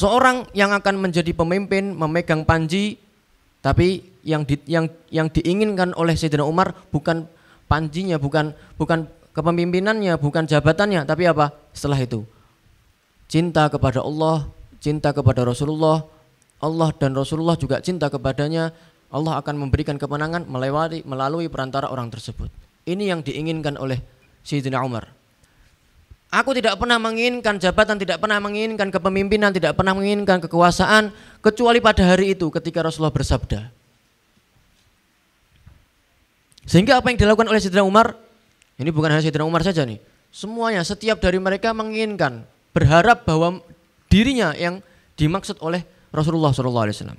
seorang yang akan menjadi pemimpin memegang panji, tapi yang diinginkan oleh Sayyidina Umar bukan panjinya, bukan kepemimpinannya, bukan jabatannya, tapi apa? Setelah itu cinta kepada Allah, cinta kepada Rasulullah, Allah dan Rasulullah juga cinta kepadanya. Allah akan memberikan kemenangan melalui perantara orang tersebut. Ini yang diinginkan oleh Sayyidina Umar. Aku tidak pernah menginginkan jabatan, tidak pernah menginginkan kepemimpinan, tidak pernah menginginkan kekuasaan, kecuali pada hari itu ketika Rasulullah bersabda. Sehingga apa yang dilakukan oleh Sayyidina Umar, ini bukan hanya Sayyidina Umar saja nih, semuanya, setiap dari mereka menginginkan, berharap bahwa dirinya yang dimaksud oleh Rasulullah SAW.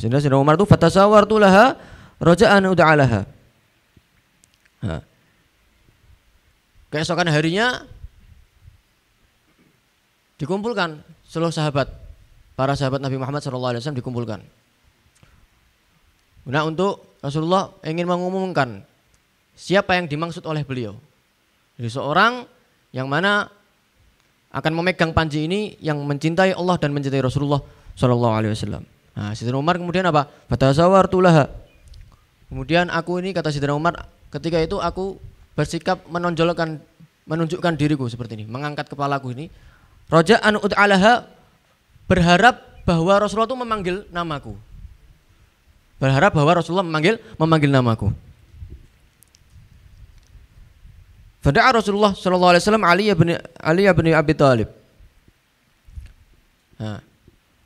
Sehingga Sayyidina Umar itu fatasawartu laha raja'an uda'alaha. Keesokan harinya dikumpulkan seluruh sahabat, para sahabat Nabi Muhammad SAW dikumpulkan. Nah, untuk Rasulullah ingin mengumumkan siapa yang dimaksud oleh beliau. Jadi seorang yang mana akan memegang panji ini yang mencintai Allah dan mencintai Rasulullah SAW. Nah, Sayyidina Umar kemudian apa? Fatasawartu laha. Kemudian aku ini, kata Sayyidina Umar, ketika itu aku bersikap menunjukkan diriku seperti ini, mengangkat kepalaku ini. Raja'an ud'alaha, berharap bahwa Rasulullah itu memanggil namaku. Berharap bahwa Rasulullah memanggil namaku. Fada'a Rasulullah sallallahu alaihi wasallam Ali bin Abi Thalib. Nah,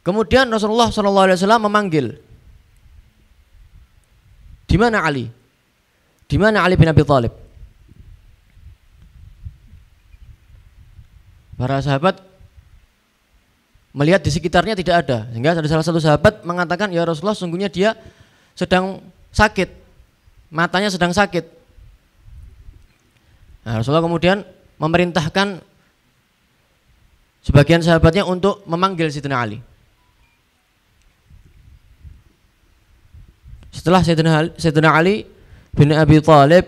kemudian Rasulullah sallallahu alaihi wasallam memanggil. Di mana Ali? Di mana Ali bin Abi Thalib? Para sahabat melihat di sekitarnya tidak ada, sehingga ada salah satu sahabat mengatakan, ya Rasulullah, sungguhnya dia sedang sakit, matanya sedang sakit. Nah, Rasulullah kemudian memerintahkan sebagian sahabatnya untuk memanggil Sayyidina Ali. Setelah Sayyidina Ali bin Abi Thalib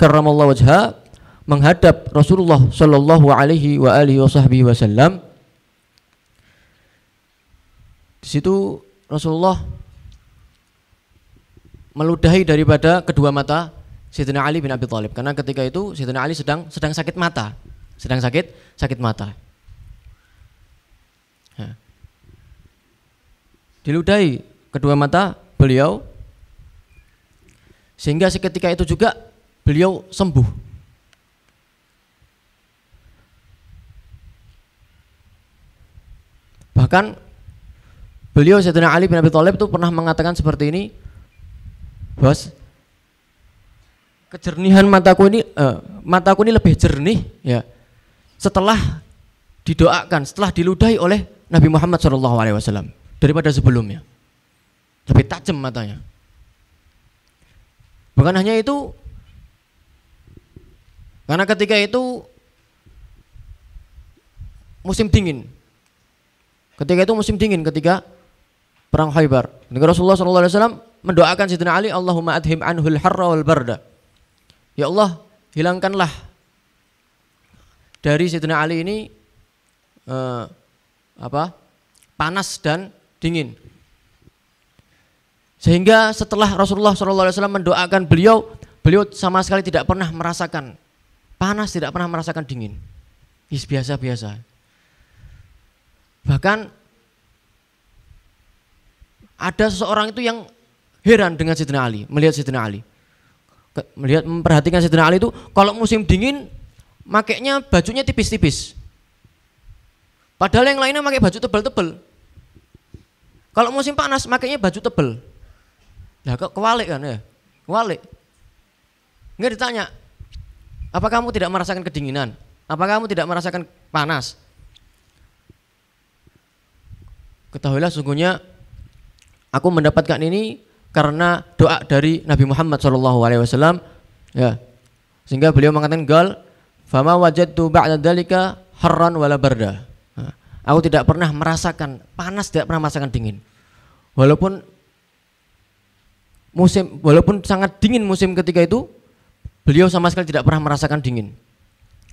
karramallahu wajha menghadap Rasulullah sallallahu alaihi wa alihi wasallam, di situ Rasulullah meludahi daripada kedua mata Sayyidina Ali bin Abi Thalib, karena ketika itu Sayyidina Ali sedang sakit mata, sakit mata. Nah, diludahi kedua mata beliau, sehingga seketika itu juga beliau sembuh. Bahkan beliau Sayyidina Ali bin Abi Thalib itu pernah mengatakan seperti ini, bos, kejernihan mataku ini lebih jernih ya setelah didoakan, setelah diludahi oleh Nabi Muhammad SAW daripada sebelumnya. Lebih tajam matanya. Bukan hanya itu, karena ketika itu musim dingin. Ketika perang Khaybar, Rasulullah SAW mendoakan Sayyidina Ali, Allahumma adhim anhul harra wal barda. Ya Allah, hilangkanlah dari Sayyidina Ali ini panas dan dingin. Sehingga setelah Rasulullah SAW mendoakan beliau sama sekali tidak pernah merasakan panas, tidak pernah merasakan dingin. Biasa-biasa. Bahkan ada seseorang itu yang heran dengan Sayyidina Ali, melihat Sayyidina Ali. Memperhatikan Sayyidina Ali itu kalau musim dingin makainya bajunya tipis-tipis. Padahal yang lainnya pakai baju tebal-tebal. Kalau musim panas makainya baju tebal. Nah, kewalik kan ya? Kewalik. Enggak ditanya, apa kamu tidak merasakan kedinginan? Apa kamu tidak merasakan panas? Ketahuilah sungguhnya aku mendapatkan ini karena doa dari Nabi Muhammad SAW, ya. Sehingga beliau mengatakan, gal fama wajadtu ba'da dzalika harran wala barda. Nah, aku tidak pernah merasakan panas, tidak pernah merasakan dingin. Walaupun sangat dingin musim ketika itu, beliau sama sekali tidak pernah merasakan dingin.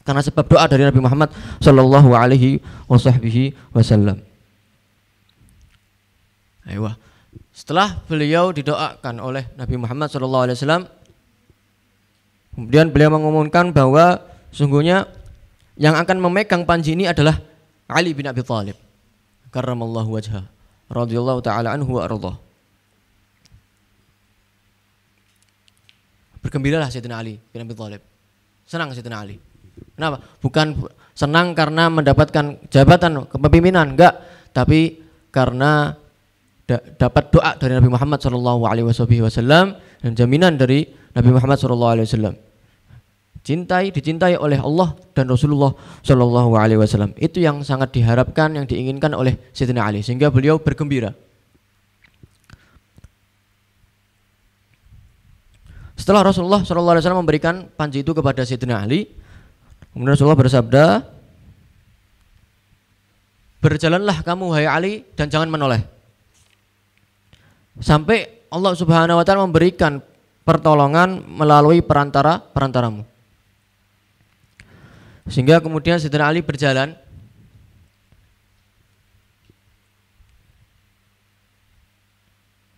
Karena sebab doa dari Nabi Muhammad SAW. Ayo. Setelah beliau didoakan oleh Nabi Muhammad SAW, kemudian beliau mengumumkan bahwa sungguhnya yang akan memegang panji ini adalah Ali bin Abi Thalib karramallahu wajhah radhiyallahu taala anhu wa ardhah. Bergembiralah Sayyidina Ali bin Abi Thalib. Senang Sayyidina Ali. Kenapa? Bukan senang karena mendapatkan jabatan kepemimpinan, enggak, tapi karena dapat doa dari Nabi Muhammad SAW dan jaminan dari Nabi Muhammad SAW. Dicintai oleh Allah dan Rasulullah SAW. Itu yang sangat diharapkan, yang diinginkan oleh Sayyidina Ali, sehingga beliau bergembira. Setelah Rasulullah SAW memberikan panji itu kepada Sayyidina Ali, kemudian Rasulullah bersabda, berjalanlah kamu hai Ali dan jangan menoleh, sampai Allah Subhanahu wa taala memberikan pertolongan melalui perantaramu. Sehingga kemudian Sayyidina Ali berjalan,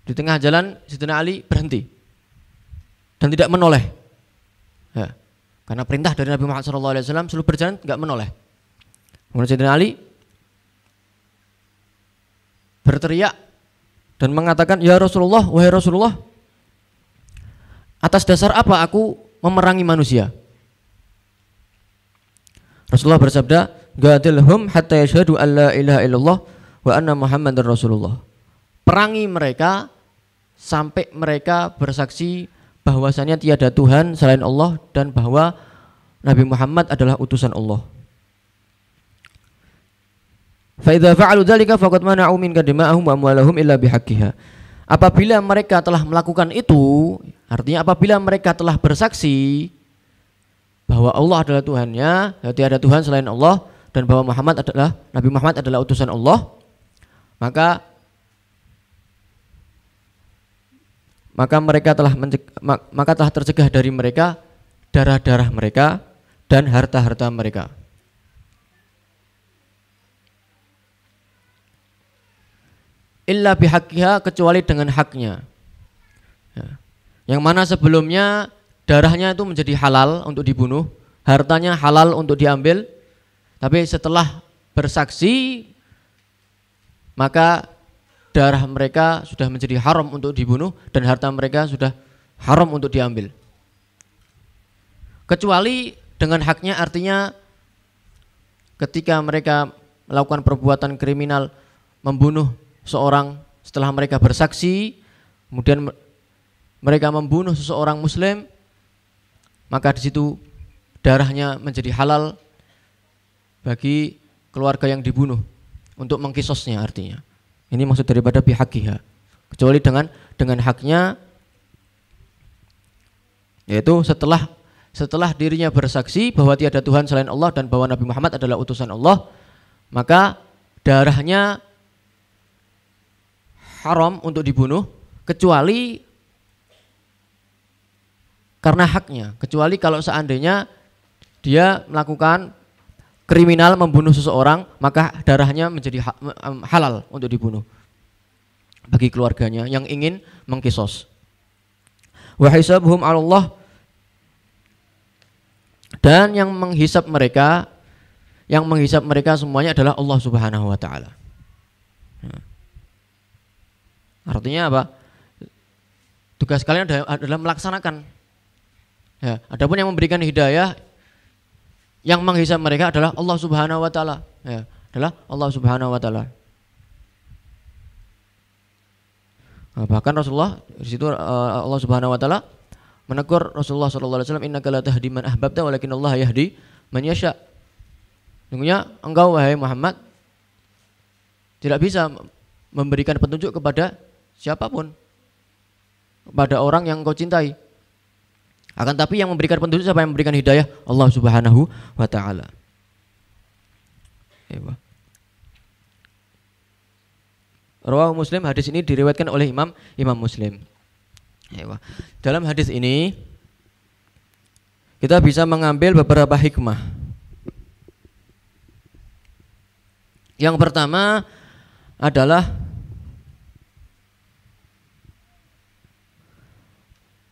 di tengah jalan Sayyidina Ali berhenti dan tidak menoleh, ya, karena perintah dari Nabi Muhammad SAW selalu berjalan tidak menoleh. Kemudian Sayyidina Ali berteriak dan mengatakan, ya Rasulullah, wahai Rasulullah, atas dasar apa aku memerangi manusia? Rasulullah bersabda, gadilhum hatta yashhadu an la ilaha illallah wa anna Muhammadar Rasulullah. Perangi mereka sampai mereka bersaksi bahwasanya tiada Tuhan selain Allah dan bahwa Nabi Muhammad adalah utusan Allah. Fa idza fa'alu dzalika faqad mana'u min dima'ahum wa amwalahum illa bihaqqiha. Apabila mereka telah melakukan itu, artinya apabila mereka telah bersaksi bahwa Allah adalah Tuhannya, tiada Tuhan selain Allah, dan bahwa Nabi Muhammad adalah utusan Allah, maka mereka telah tercegah dari mereka darah-darah mereka dan harta-harta mereka. Illa bihaqqiha, kecuali dengan haknya. Ya. Yang mana sebelumnya darahnya itu menjadi halal untuk dibunuh, hartanya halal untuk diambil, tapi setelah bersaksi maka darah mereka sudah menjadi haram untuk dibunuh dan harta mereka sudah haram untuk diambil. Kecuali dengan haknya, artinya ketika mereka melakukan perbuatan kriminal, membunuh seorang setelah mereka bersaksi, kemudian mereka membunuh seseorang muslim, maka di situ darahnya menjadi halal bagi keluarga yang dibunuh untuk mengkisosnya, artinya. Ini maksud daripada bihaqqiha. Kecuali dengan haknya, yaitu setelah dirinya bersaksi bahwa tiada Tuhan selain Allah dan bahwa Nabi Muhammad adalah utusan Allah, maka darahnya haram untuk dibunuh kecuali karena haknya, kecuali kalau seandainya dia melakukan kriminal membunuh seseorang, maka darahnya menjadi halal untuk dibunuh bagi keluarganya yang ingin mengkisos. Wa hisabuhum 'ala Allah, dan yang menghisab mereka semuanya adalah Allah Subhanahu wa taala. Artinya apa? Tugas kalian adalah melaksanakan. Ya, adapun yang memberikan hidayah, yang menghisab mereka adalah Allah Subhanahu wa taala. Ya, adalah Allah Subhanahu wa taala. Bahkan Rasulullah di situ Allah Subhanahu wa taala menegur Rasulullah sallallahu alaihi wasallam, innaka la tahdi man ahbabta walakin Allah yahdi man yasha. Sungguhnya engkau wahai Muhammad tidak bisa memberikan petunjuk kepada siapapun, kepada orang yang engkau cintai. Akan tapi yang memberikan petunjuk, siapa yang memberikan hidayah? Allah Subhanahu wa taala. Rawahu Muslim, hadis ini diriwayatkan oleh Imam Muslim. Dalam hadis ini kita bisa mengambil beberapa hikmah. Yang pertama adalah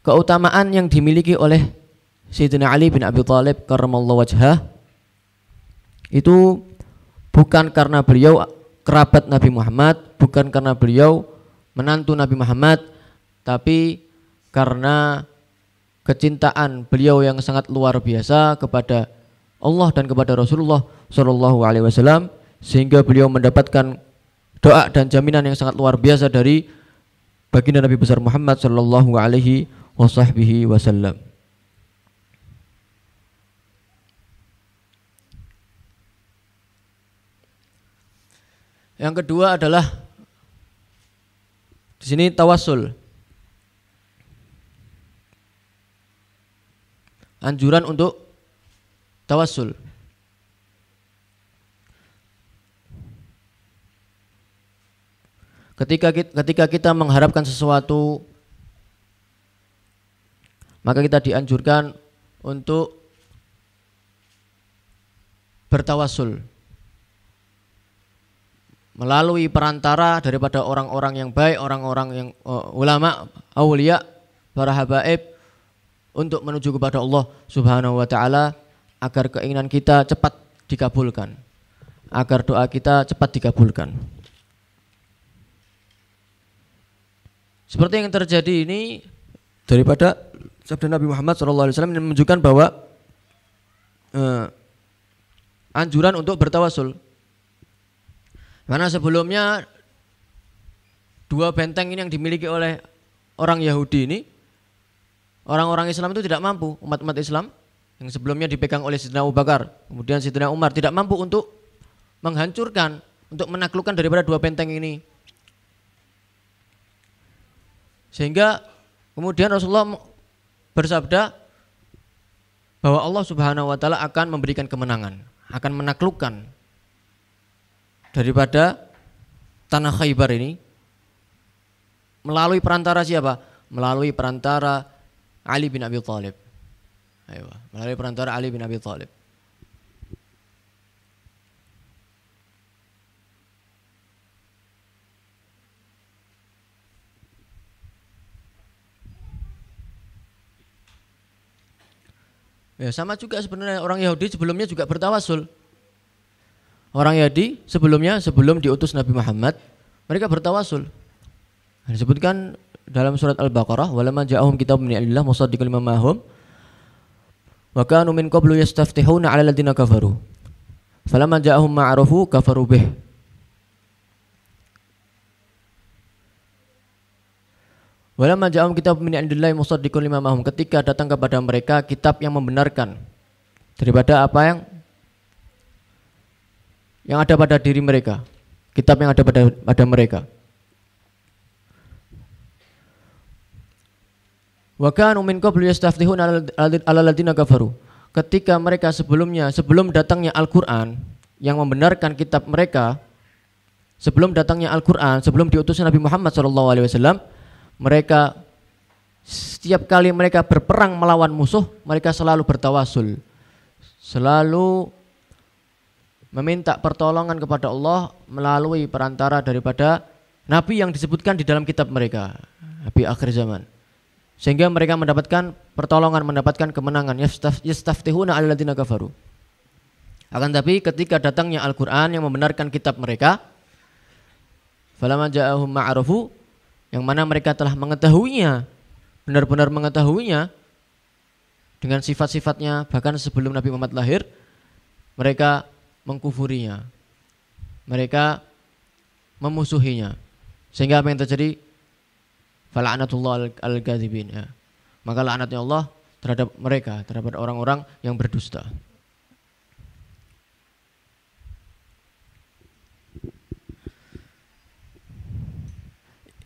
keutamaan yang dimiliki oleh Sayyidina Ali bin Abi Thalib karramallahu wajhah itu bukan karena beliau kerabat Nabi Muhammad, bukan karena beliau menantu Nabi Muhammad, tapi karena kecintaan beliau yang sangat luar biasa kepada Allah dan kepada Rasulullah Shallallahu Alaihi Wasallam, sehingga beliau mendapatkan doa dan jaminan yang sangat luar biasa dari baginda Nabi besar Muhammad Shallallahu Alaihi Wasallam. Yang kedua adalah di sini tawassul. Anjuran untuk tawassul. Ketika kita mengharapkan sesuatu, maka kita dianjurkan untuk bertawassul melalui perantara daripada orang-orang yang baik, orang-orang yang ulama, aulia, para habaib, untuk menuju kepada Allah Subhanahu wa taala agar keinginan kita cepat dikabulkan, agar doa kita cepat dikabulkan. Seperti yang terjadi ini daripada sabda Nabi Muhammad SAW yang menunjukkan bahwa anjuran untuk bertawassul. Karena sebelumnya dua benteng ini yang dimiliki oleh orang Yahudi ini, orang-orang Islam itu tidak mampu, umat-umat Islam yang sebelumnya dipegang oleh Sayyidina Abu Bakar, kemudian Sayyidina Umar, tidak mampu untuk menghancurkan, untuk menaklukkan daripada dua benteng ini. Sehingga kemudian Rasulullah bersabda bahwa Allah Subhanahu wa taala akan memberikan kemenangan, akan menaklukkan daripada tanah Khaybar ini melalui perantara siapa? Melalui perantara Ali bin Abi Thalib. Melalui perantara Ali bin Abi Thalib. Ya, sama juga sebenarnya orang Yahudi sebelumnya juga bertawassul. Orang Yahudi sebelumnya, sebelum diutus Nabi Muhammad, mereka bertawassul. Disebutkan dalam surat Al-Baqarah, walamma ja'ahum kitabun min indillah musaddiqan lima ma'ahum wa kanu min qablu yastaftihuna 'ala alladziina kafaru falamma ja'ahum ma'arafu kafaru bih. Walamma ja'ahum kitabun min indillah musaddiqan lima ma'ahum, ketika datang kepada mereka kitab yang membenarkan daripada apa yang ada pada diri mereka, kitab yang ada pada mereka. Wa kanu min qablu yastaftihuna 'ala alladziina kafaru, ketika mereka sebelumnya, sebelum datangnya Al-Qur'an yang membenarkan kitab mereka, sebelum datangnya Al-Qur'an, sebelum diutusnya Nabi Muhammad SAW, mereka setiap kali mereka berperang melawan musuh, mereka selalu bertawassul, selalu meminta pertolongan kepada Allah melalui perantara daripada nabi yang disebutkan di dalam kitab mereka, nabi akhir zaman, sehingga mereka mendapatkan pertolongan, mendapatkan kemenangan. Yastaftihuna 'ala alladziina kafaru. Akan tapi ketika datangnya Al-Qur'an yang membenarkan kitab mereka, falamma ja'ahum ma'arafu, yang mana mereka telah mengetahuinya, benar-benar mengetahuinya dengan sifat-sifatnya, bahkan sebelum Nabi Muhammad lahir, mereka mengkufurinya, mereka memusuhinya, sehingga apa yang terjadi? Fala'natullah al-kadzibin, ya. Maka laknatnya Allah terhadap mereka, terhadap orang-orang yang berdusta.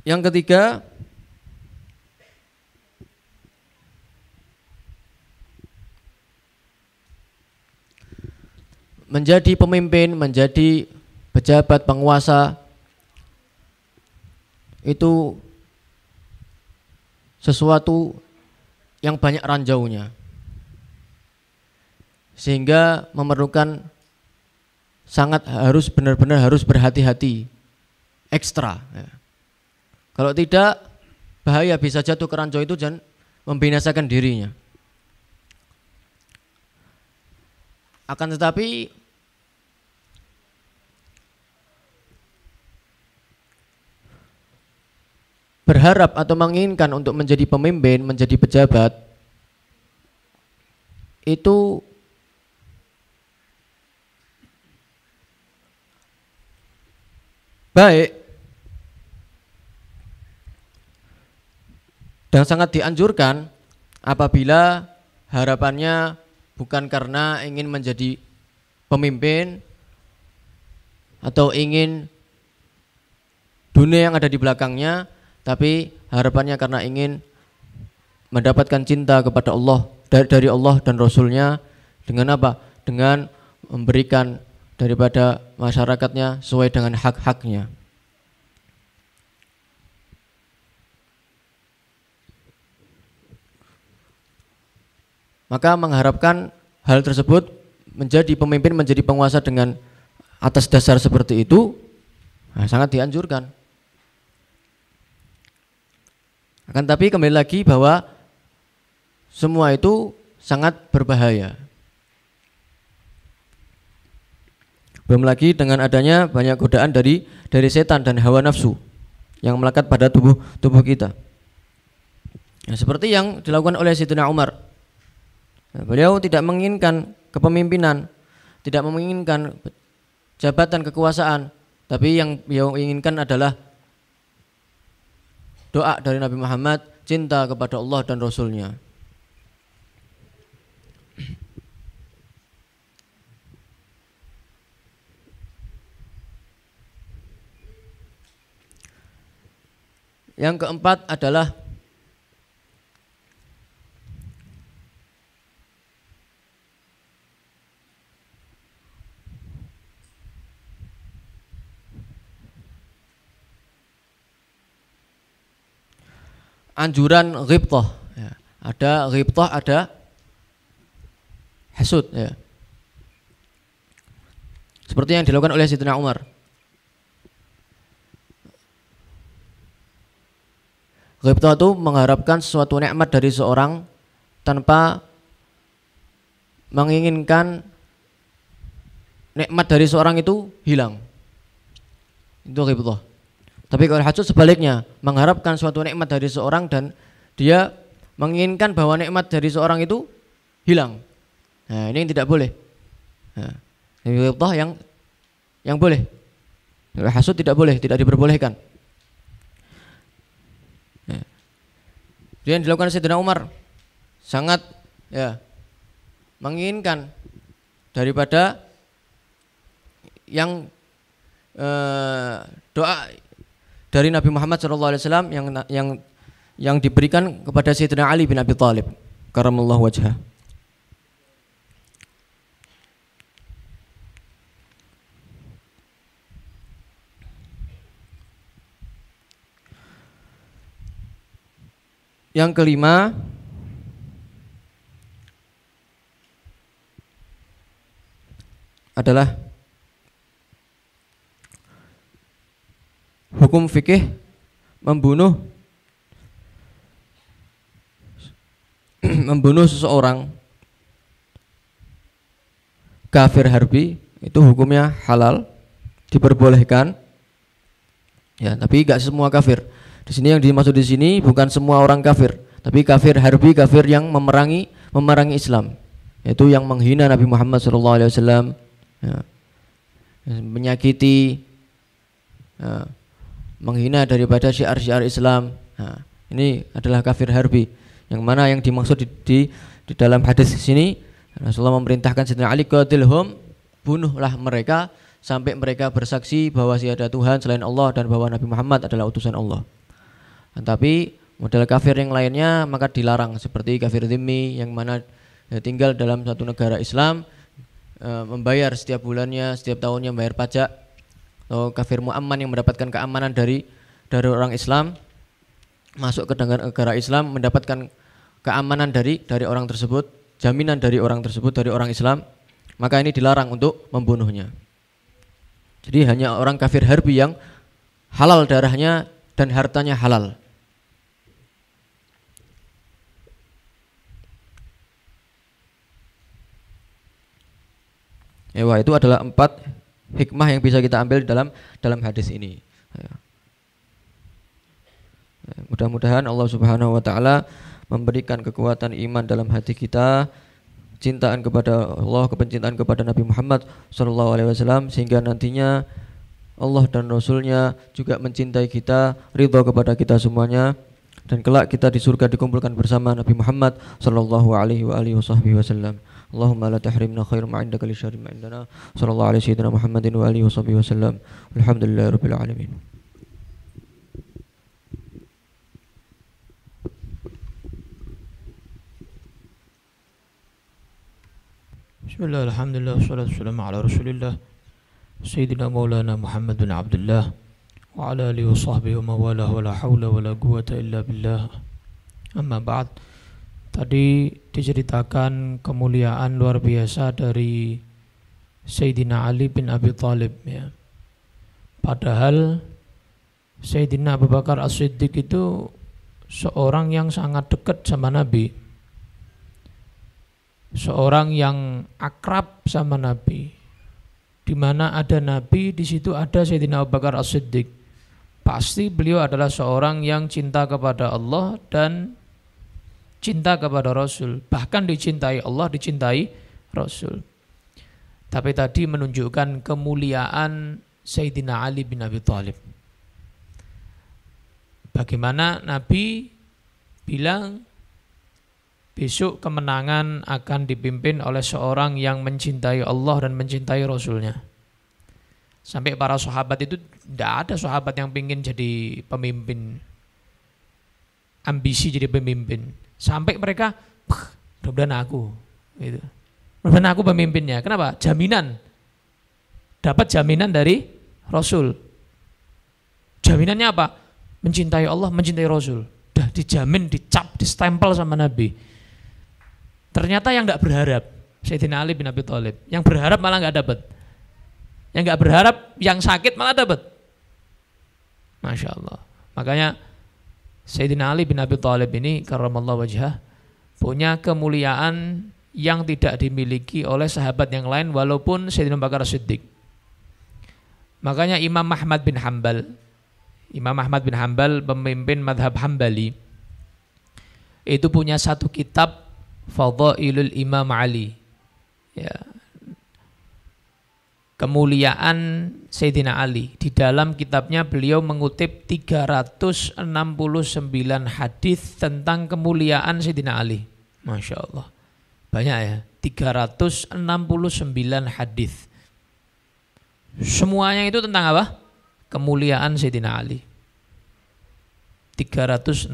Yang ketiga, menjadi pemimpin, menjadi pejabat, penguasa, itu sesuatu yang banyak ranjaunya, sehingga memerlukan sangat harus benar-benar harus berhati-hati ekstra, ya. Kalau tidak, bahaya, bisa jatuh ke ranjau itu dan membinasakan dirinya. Akan tetapi berharap atau menginginkan untuk menjadi pemimpin, menjadi pejabat itu baik dan sangat dianjurkan apabila harapannya bukan karena ingin menjadi pemimpin atau ingin dunia yang ada di belakangnya, tapi harapannya karena ingin mendapatkan cinta kepada Allah, dari Allah dan Rasulnya. Dengan apa? Dengan memberikan daripada masyarakatnya sesuai dengan hak-haknya. Maka mengharapkan hal tersebut menjadi pemimpin, menjadi penguasa dengan atas dasar seperti itu, sangat dianjurkan. Akan tapi kembali lagi bahwa semua itu sangat berbahaya. Belum lagi dengan adanya banyak godaan dari setan dan hawa nafsu yang melekat pada tubuh kita. Nah, seperti yang dilakukan oleh Sayyidina Umar. Nah, beliau tidak menginginkan kepemimpinan, tidak menginginkan jabatan kekuasaan, tapi yang beliau inginkan adalah doa dari Nabi Muhammad, cinta kepada Allah dan Rasulnya. Yang keempat adalah anjuran ghibthah. Ya, ada ghibthah, ada hasud. Ya. Seperti yang dilakukan oleh Sayyidina Umar. Ghibthah itu mengharapkan sesuatu nikmat dari seorang tanpa menginginkan nikmat dari seorang itu hilang. Itu ghibthah. Tapi kalau hasud sebaliknya, mengharapkan suatu nikmat dari seorang dan dia menginginkan bahwa nikmat dari seorang itu hilang. Nah, ini yang tidak boleh. Nah, ini ghibthah yang boleh. Hasud tidak boleh, tidak diperbolehkan. Dia yang dilakukan Sayyidina Umar sangat menginginkan daripada yang doa dari Nabi Muhammad SAW yang diberikan kepada Sayyidina Ali bin Abi Thalib karamallahu wajhah. Yang kelima adalah hukum fikih membunuh seseorang kafir harbi itu hukumnya halal, diperbolehkan. Ya, tapi enggak semua kafir. Di sini yang dimaksud di sini bukan semua orang kafir, tapi kafir harbi, kafir yang memerangi Islam, yaitu yang menghina Nabi Muhammad SAW, ya, menyakiti, ya, menghina daripada syiar-syiar Islam. Nah, ini adalah kafir harbi. Yang mana yang dimaksud di dalam hadis sini, Rasulullah memerintahkan Sayyidina Ali, qatilhum, bunuhlah mereka sampai mereka bersaksi bahwa tiada Tuhan selain Allah dan bahwa Nabi Muhammad adalah utusan Allah. Tapi model kafir yang lainnya maka dilarang, seperti kafir dhimmi yang mana tinggal dalam satu negara Islam, membayar setiap bulannya, setiap tahunnya membayar pajak, atau kafir mu'amman yang mendapatkan keamanan dari orang Islam, masuk ke negara Islam mendapatkan keamanan dari orang tersebut, jaminan dari orang tersebut, dari orang Islam, maka ini dilarang untuk membunuhnya. Jadi hanya orang kafir harbi yang halal darahnya dan hartanya halal. Wah, itu adalah 4 hikmah yang bisa kita ambil dalam hadis ini. Mudah-mudahan Allah Subhanahu wa taala memberikan kekuatan iman dalam hati kita, cintaan kepada Allah, kepencintaan kepada Nabi Muhammad SAW, sehingga nantinya Allah dan Rasulnya juga mencintai kita, ridha kepada kita semuanya, dan kelak kita di surga dikumpulkan bersama Nabi Muhammad SAW. Allahumma la tahrimna khair ma indaka li syarri ma indana. Sallallahu alaihi sayyidina Muhammadin wa alihi wasallam. Alhamdulillahirabbil alamin. Bismillah, alhamdulillah, wassalatu wassalamu ala rasulillah Sayyidina Maulana Muhammad bin Abdullah wa ala alihi wa sahbihi wa mawalah wa la hawla wa la quwata illa billah. Amma ba'd. Tadi diceritakan kemuliaan luar biasa dari Sayyidina Ali bin Abi Thalib, ya. Padahal Sayyidina Abu Bakar As-Siddiq itu seorang yang sangat dekat sama Nabi, seorang yang akrab sama Nabi. Di mana ada Nabi, di situ ada Sayyidina Abu Bakar As-Siddiq. Pasti beliau adalah seorang yang cinta kepada Allah dan cinta kepada Rasul. Bahkan dicintai Allah, dicintai Rasul. Tapi tadi menunjukkan kemuliaan Sayyidina Ali bin Abi Thalib. Bagaimana Nabi bilang besok kemenangan akan dipimpin oleh seorang yang mencintai Allah dan mencintai Rasulnya. Sampai para sahabat itu, tidak ada sahabat yang ingin jadi pemimpin, ambisi jadi pemimpin. Sampai mereka, mudah-mudahan aku, gitu. Mudah-mudahan aku pemimpinnya. Kenapa? Jaminan. Dapat jaminan dari Rasul. Jaminannya apa? Mencintai Allah, mencintai Rasul. Udah dijamin, dicap, distempel sama Nabi. Ternyata yang nggak berharap Sayyidina Ali bin Abi Thalib, yang berharap malah nggak dapat, yang nggak berharap, yang sakit malah dapat. Masya Allah. Makanya Sayyidina Ali bin Abi Thalib ini karramallahu wajhah punya kemuliaan yang tidak dimiliki oleh sahabat yang lain, walaupun Sayyidina Abu Bakar As-Siddiq. Makanya Imam Ahmad bin Hanbal, pemimpin madhab Hambali, itu punya satu kitab Fadhailul Imam Ali, ya, kemuliaan Sayyidina Ali. Di dalam kitabnya beliau mengutip 369 hadis tentang kemuliaan Sayyidina Ali. Masya Allah, banyak ya, 369 hadis. Semuanya itu tentang apa? Kemuliaan Sayyidina Ali. 369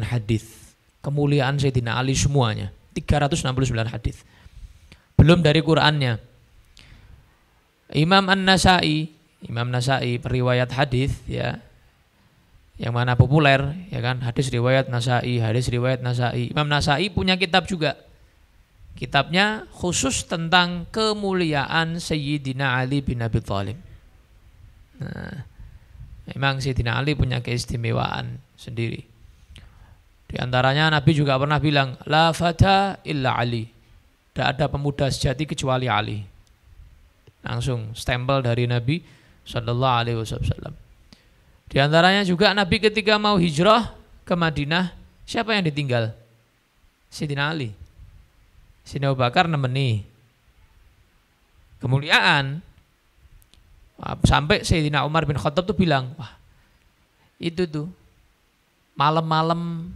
hadis kemuliaan Sayyidina Ali semuanya, 369 hadis. Belum dari Qur'annya. Imam An-Nasa'i, periwayat hadis, ya, yang mana populer, ya kan, hadis riwayat Nasa'i. Imam Nasa'i punya kitab juga. Kitabnya khusus tentang kemuliaan Sayyidina Ali bin Abi Thalib. Nah, memang Sayyidina Ali punya keistimewaan sendiri. Di antaranya Nabi juga pernah bilang, la fata illa Ali. Tidak ada pemuda sejati kecuali Ali. Langsung stempel dari Nabi sallallahu alaihi wasallam. Di antaranya juga Nabi ketika mau hijrah ke Madinah, siapa yang ditinggal? Sayyidina Ali. Sayyidina Abu Bakar nemeni. Kemuliaan. Sampai Sayyidina Umar bin Khattab tuh bilang, wah, itu tuh malam-malam,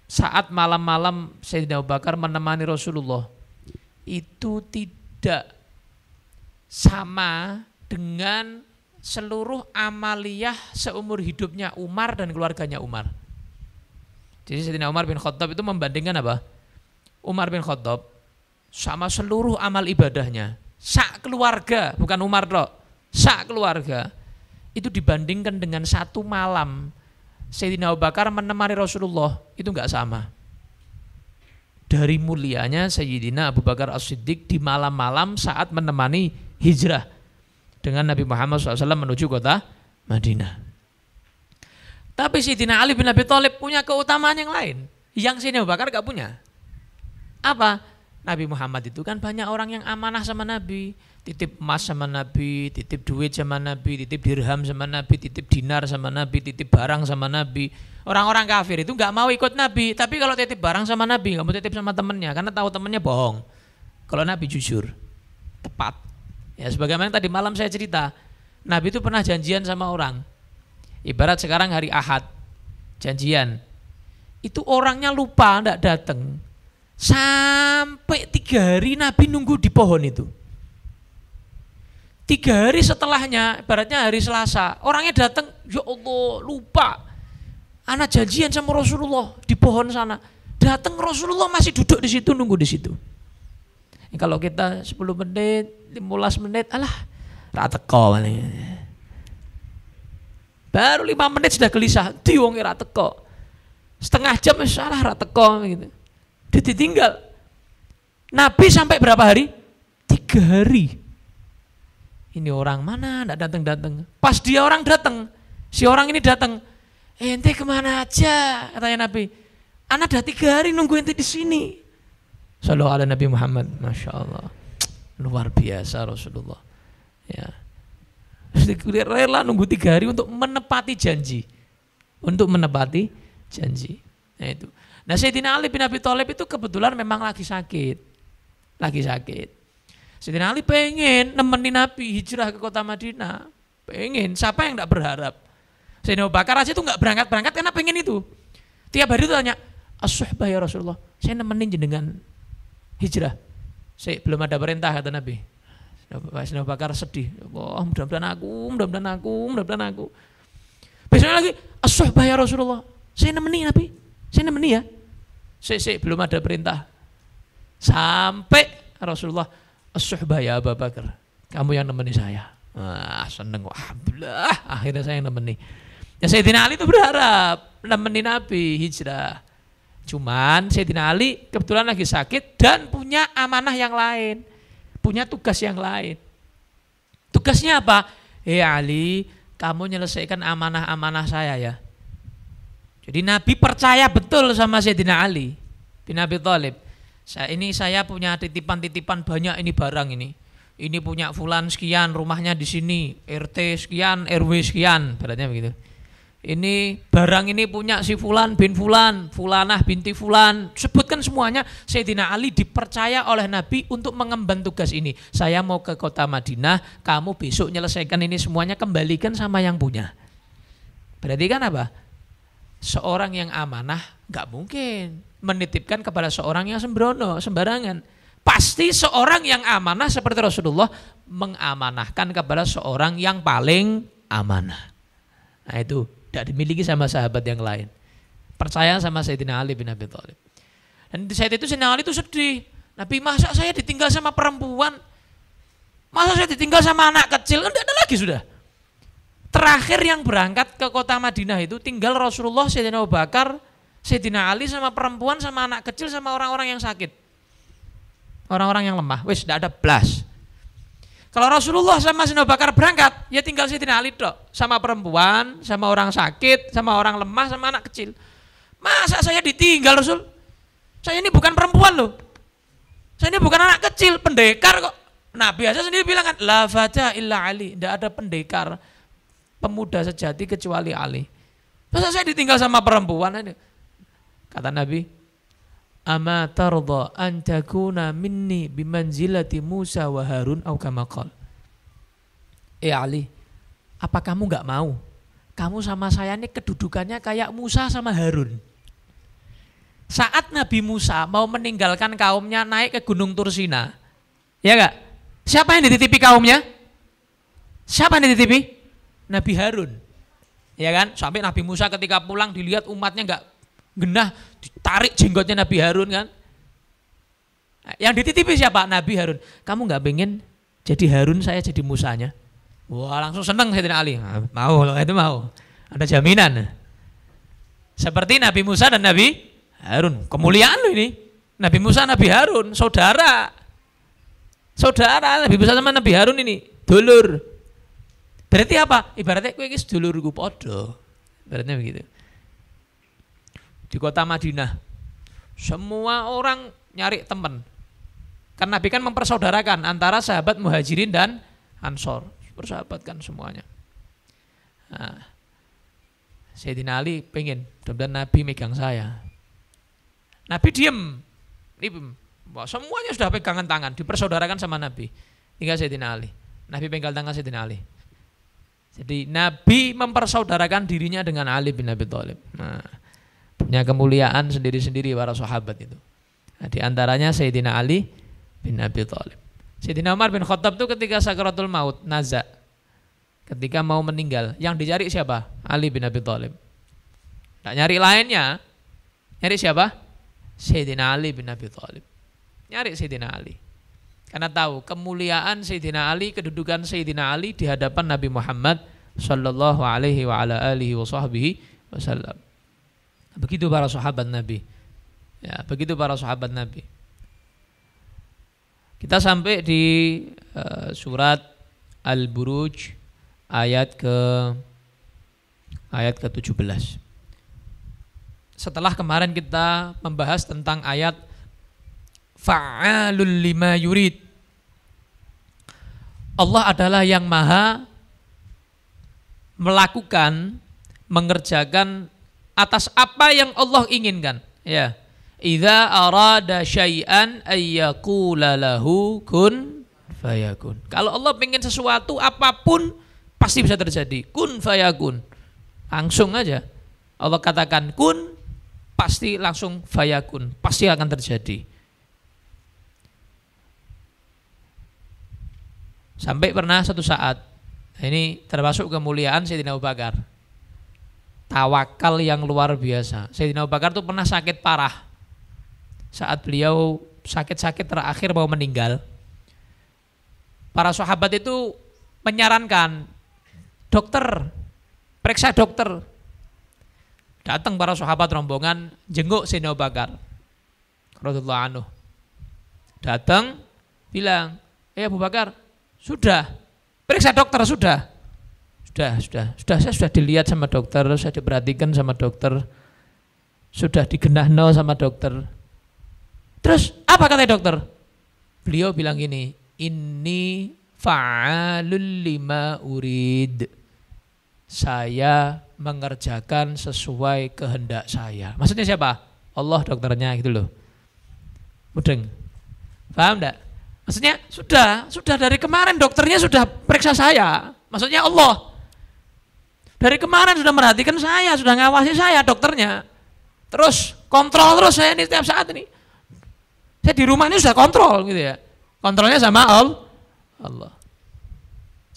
saat malam-malam Sayyidina Abu Bakar menemani Rasulullah, itu tidak sama dengan seluruh amaliyah seumur hidupnya Umar dan keluarganya Umar. Jadi Sayyidina Umar bin Khattab itu membandingkan apa? Umar bin Khattab sama seluruh amal ibadahnya, sak keluarga, bukan Umar loh, sak keluarga, itu dibandingkan dengan satu malam Sayyidina Abu Bakar menemani Rasulullah, itu enggak sama. Dari mulianya Sayyidina Abu Bakar As-Siddiq di malam-malam saat menemani hijrah dengan Nabi Muhammad SAW menuju kota Madinah. Tapi Sayyidina Ali bin Abi Thalib punya keutamaan yang lain, yang Sayyidina Abu Bakar enggak punya. Apa? Nabi Muhammad itu kan banyak orang yang amanah sama Nabi. Titip emas sama Nabi, titip duit sama Nabi, titip dirham sama Nabi, titip dinar sama Nabi, titip barang sama Nabi. Orang-orang kafir itu nggak mau ikut Nabi, tapi kalau titip barang sama Nabi nggak mau titip sama temennya karena tahu temennya bohong. Kalau Nabi jujur, tepat. Ya sebagaimana tadi malam saya cerita, Nabi itu pernah janjian sama orang. Ibarat sekarang hari Ahad, janjian. Itu orangnya lupa, nggak datang. Sampai 3 hari Nabi nunggu di pohon itu. 3 hari setelahnya, ibaratnya hari Selasa, orangnya datang, ya Allah lupa, anak janjian sama Rasulullah di pohon sana. Datang Rasulullah masih duduk di situ, nunggu di situ. Kalau kita 10 menit, 15 menit, alah, rata teko. Baru 5 menit sudah gelisah, diwongi rata teko. Setengah jam salah rata teko gitu. Dia ditinggal. Nabi sampai berapa hari? 3 hari. Ini orang mana enggak datang-datang. Pas dia orang datang, si orang ini datang. Ente kemana aja? Katanya Nabi. Anak udah 3 hari nunggu ente di sini. Sallallahu ala Nabi Muhammad. Masya Allah. Luar biasa Rasulullah. Ya. Rela nunggu 3 hari untuk menepati janji. Untuk menepati janji. Nah itu. Nah Sayyidina Ali bin Abi Thalib itu kebetulan memang lagi sakit. Lagi sakit. Sayyidina Ali pengen nemenin Nabi hijrah ke kota Madinah. Pengen, siapa yang enggak berharap? Sayyidina Abu Bakar aja tuh enggak berangkat-berangkat karena pengen itu. Tiap hari itu tanya, "As-suhbah ya Rasulullah, saya nemenin jenengan hijrah." Saya belum ada perintah kata Nabi. Sayyidina Abu Bakar sedih. "Wah, mudah-mudahan aku. Besoknya lagi, "As-suhbah ya Rasulullah, saya nemenin Nabi. Saya nemenin ya." Saya belum ada perintah. Sampai Rasulullah, "As-suhbah ya Abu Bakar, kamu yang nemeni saya." Seneng, alhamdulillah, akhirnya saya yang nemeni. Ya Sayyidina Ali itu berharap nemeni Nabi hijrah. Cuman Sayyidina Ali kebetulan lagi sakit dan punya amanah yang lain, punya tugas yang lain. Tugasnya apa? Ali, kamu menyelesaikan amanah-amanah saya ya. Jadi Nabi percaya betul sama Sayyidina Ali bin Abi Thalib. Saya punya titipan-titipan banyak ini barang ini. Ini punya fulan sekian, rumahnya di sini, RT sekian, RW sekian, beratnya begitu. Ini barang ini punya si fulan bin fulan, fulanah binti fulan. Sebutkan semuanya. Sayyidina Ali dipercaya oleh Nabi untuk mengemban tugas ini. Saya mau ke kota Madinah, kamu besok menyelesaikan ini semuanya, kembalikan sama yang punya. Berarti kan apa? Seorang yang amanah gak mungkin menitipkan kepada seorang yang sembrono, sembarangan. Pasti seorang yang amanah seperti Rasulullah mengamanahkan kepada seorang yang paling amanah. Nah itu tidak dimiliki sama sahabat yang lain. Percaya sama Sayyidina Ali bin Abi Thalib. Dan di saat itu Sayyidina Ali itu sedih. Nabi, masa saya ditinggal sama perempuan? Masa saya ditinggal sama anak kecil? Enggak ada lagi sudah. Terakhir yang berangkat ke kota Madinah itu tinggal Rasulullah, Sayyidina Abu Bakar, Sayyidina Ali sama perempuan, sama anak kecil, sama orang-orang yang sakit. Orang-orang yang lemah, wis tidak ada blas. Kalau Rasulullah sama Sayyidina Abu Bakar berangkat, ya tinggal Sayyidina Ali tok, sama perempuan, sama orang sakit, sama orang lemah, sama anak kecil. Masa saya ditinggal Rasul? Saya ini bukan perempuan loh. Saya ini bukan anak kecil, pendekar kok. Nabi aja sendiri bilang kan, la fata illa Ali, tidak ada pendekar pemuda sejati kecuali Ali. Masa saya ditinggal sama perempuan ini? Kata Nabi, ama tardha an takuna minni bimanzilati Musa wa Harun au kama qala. Ali, apa kamu enggak mau? Kamu sama saya ini kedudukannya kayak Musa sama Harun. Saat Nabi Musa mau meninggalkan kaumnya naik ke Gunung Tursina, ya enggak? Siapa yang dititipi kaumnya? Siapa yang dititipi? Nabi Harun. Ya kan? Sampai Nabi Musa ketika pulang dilihat umatnya enggak genah, ditarik jenggotnya Nabi Harun kan. Yang dititipi siapa? Nabi Harun. Kamu enggak pengen jadi Harun, saya jadi Musanya? Wah, langsung senang Sayyidina Ali. Mau, itu mau. Ada jaminan. Seperti Nabi Musa dan Nabi Harun. Kemuliaan loh ini. Nabi Musa, Nabi Harun, saudara. Saudara Nabi Musa sama Nabi Harun ini, dulur. Berarti apa? Ibaratnya kowe iki sedulurku padha. Ibaratnya begitu. Di kota Madinah, semua orang nyari teman. Kan Nabi kan mempersaudarakan antara sahabat Muhajirin dan Ansor. Persahabatkan semuanya. Nah, Sayyidina Ali pengen, mudah-mudahan Nabi megang saya. Nabi diem. Semuanya sudah pegangan tangan, dipersaudarakan sama Nabi. Tinggal Sayyidina Ali. Nabi pegang tangan Sayyidina Ali. Jadi Nabi mempersaudarakan dirinya dengan Ali bin Abi Thalib. Nah, punya kemuliaan sendiri-sendiri para sahabat itu. Nah, di antaranya Sayyidina Ali bin Abi Thalib. Sayyidina Umar bin Khattab itu ketika sakaratul maut, naza. Ketika mau meninggal, yang dicari siapa? Ali bin Abi Thalib. Nggak nyari lainnya. Nyari siapa? Sayyidina Ali bin Abi Thalib. Nyari Sayyidina Ali. Karena tahu kemuliaan Sayyidina Ali, kedudukan Sayyidina Ali di hadapan Nabi Muhammad sallallahu alaihi wa ala alihi wa sahbihi wasallam. Begitu para sahabat Nabi. Ya, begitu para sahabat Nabi. Kita sampai di surat Al-Buruj ayat ke-17. Setelah kemarin kita membahas tentang ayat fa'alul lima yurid. Allah adalah yang maha melakukan, mengerjakan atas apa yang Allah inginkan. Ya. Idza arada syai'an ayyaqula lahu kun fayakun. Kalau Allah pengen sesuatu apapun pasti bisa terjadi. Kun fayakun. Langsung aja. Allah katakan kun, pasti langsung fayakun. Pasti akan terjadi. Sampai pernah satu saat, ini termasuk kemuliaan Sayyidina Abu Bakar. Tawakal yang luar biasa. Sayyidina Abu Bakar itu pernah sakit parah. Saat beliau sakit-sakit terakhir mau meninggal, para sahabat itu menyarankan, dokter, periksa dokter. Datang para sahabat rombongan jenguk Sayyidina Abu Bakar radhiyallahu anhu. Datang bilang, Abu Bakar, sudah, periksa dokter, sudah, saya sudah dilihat sama dokter, sudah diperhatikan sama dokter, sudah digenahno sama dokter. Terus apa kata dokter? Beliau bilang gini, inni fa'alul lima urid. Saya mengerjakan sesuai kehendak saya. Maksudnya siapa? Allah dokternya gitu loh. Mudeng. Paham enggak? Maksudnya sudah dari kemarin dokternya sudah periksa saya. Maksudnya Allah. Dari kemarin sudah merhatikan saya, sudah ngawasi saya dokternya. Terus kontrol terus saya ini setiap saat ini. Saya di rumah ini sudah kontrol gitu ya. Kontrolnya sama Allah.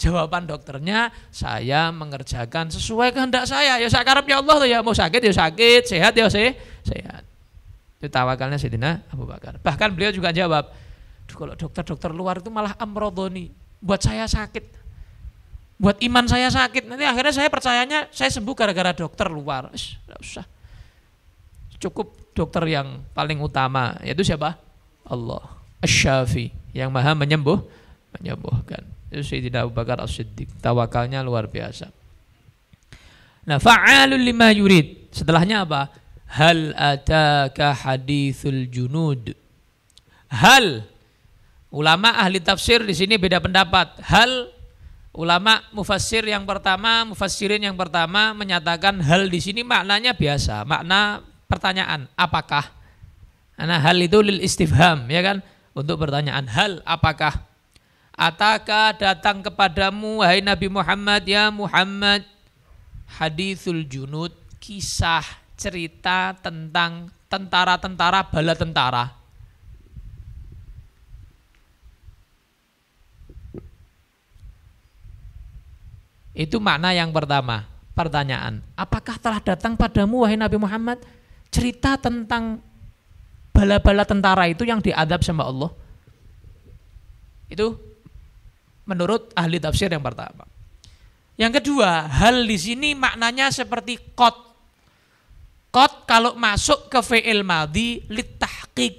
Jawaban dokternya, saya mengerjakan sesuai kehendak saya. Ya sakarepnya Allah tuh ya, mau sakit ya sakit, sehat ya sehat. Itu tawakalnya Sayyidina Abu Bakar. Bahkan beliau juga jawab, kalau dokter-dokter luar itu malah amrodoni, buat saya sakit, buat iman saya sakit. Nanti akhirnya saya percayanya saya sembuh gara-gara dokter luar. Tidak usah. Cukup dokter yang paling utama, yaitu siapa? Allah. Asy-Syafi, yang maha menyembuhkan. Itu Sayyidina Abu Bakar As-Siddiq. Tawakalnya luar biasa. Nah, fa'alul lima yurid. Setelahnya apa? Hal ataka hadithul junud. Hal. Ulama ahli tafsir di sini beda pendapat. Hal, ulama mufassirin yang pertama menyatakan hal di sini maknanya biasa, makna pertanyaan, apakah? Karena hal itu lil istifham, ya kan? Untuk pertanyaan, hal apakah? Ataka datang kepadamu wahai Nabi Muhammad, ya Muhammad, hadithul junud, kisah cerita tentang tentara-tentara bala tentara. Itu makna yang pertama, pertanyaan. Apakah telah datang padamu wahai Nabi Muhammad cerita tentang bala-bala tentara itu yang diadab sama Allah? Itu menurut ahli tafsir yang pertama. Yang kedua, hal di sini maknanya seperti qad. Qad kalau masuk ke fi'il madhi litahqiq.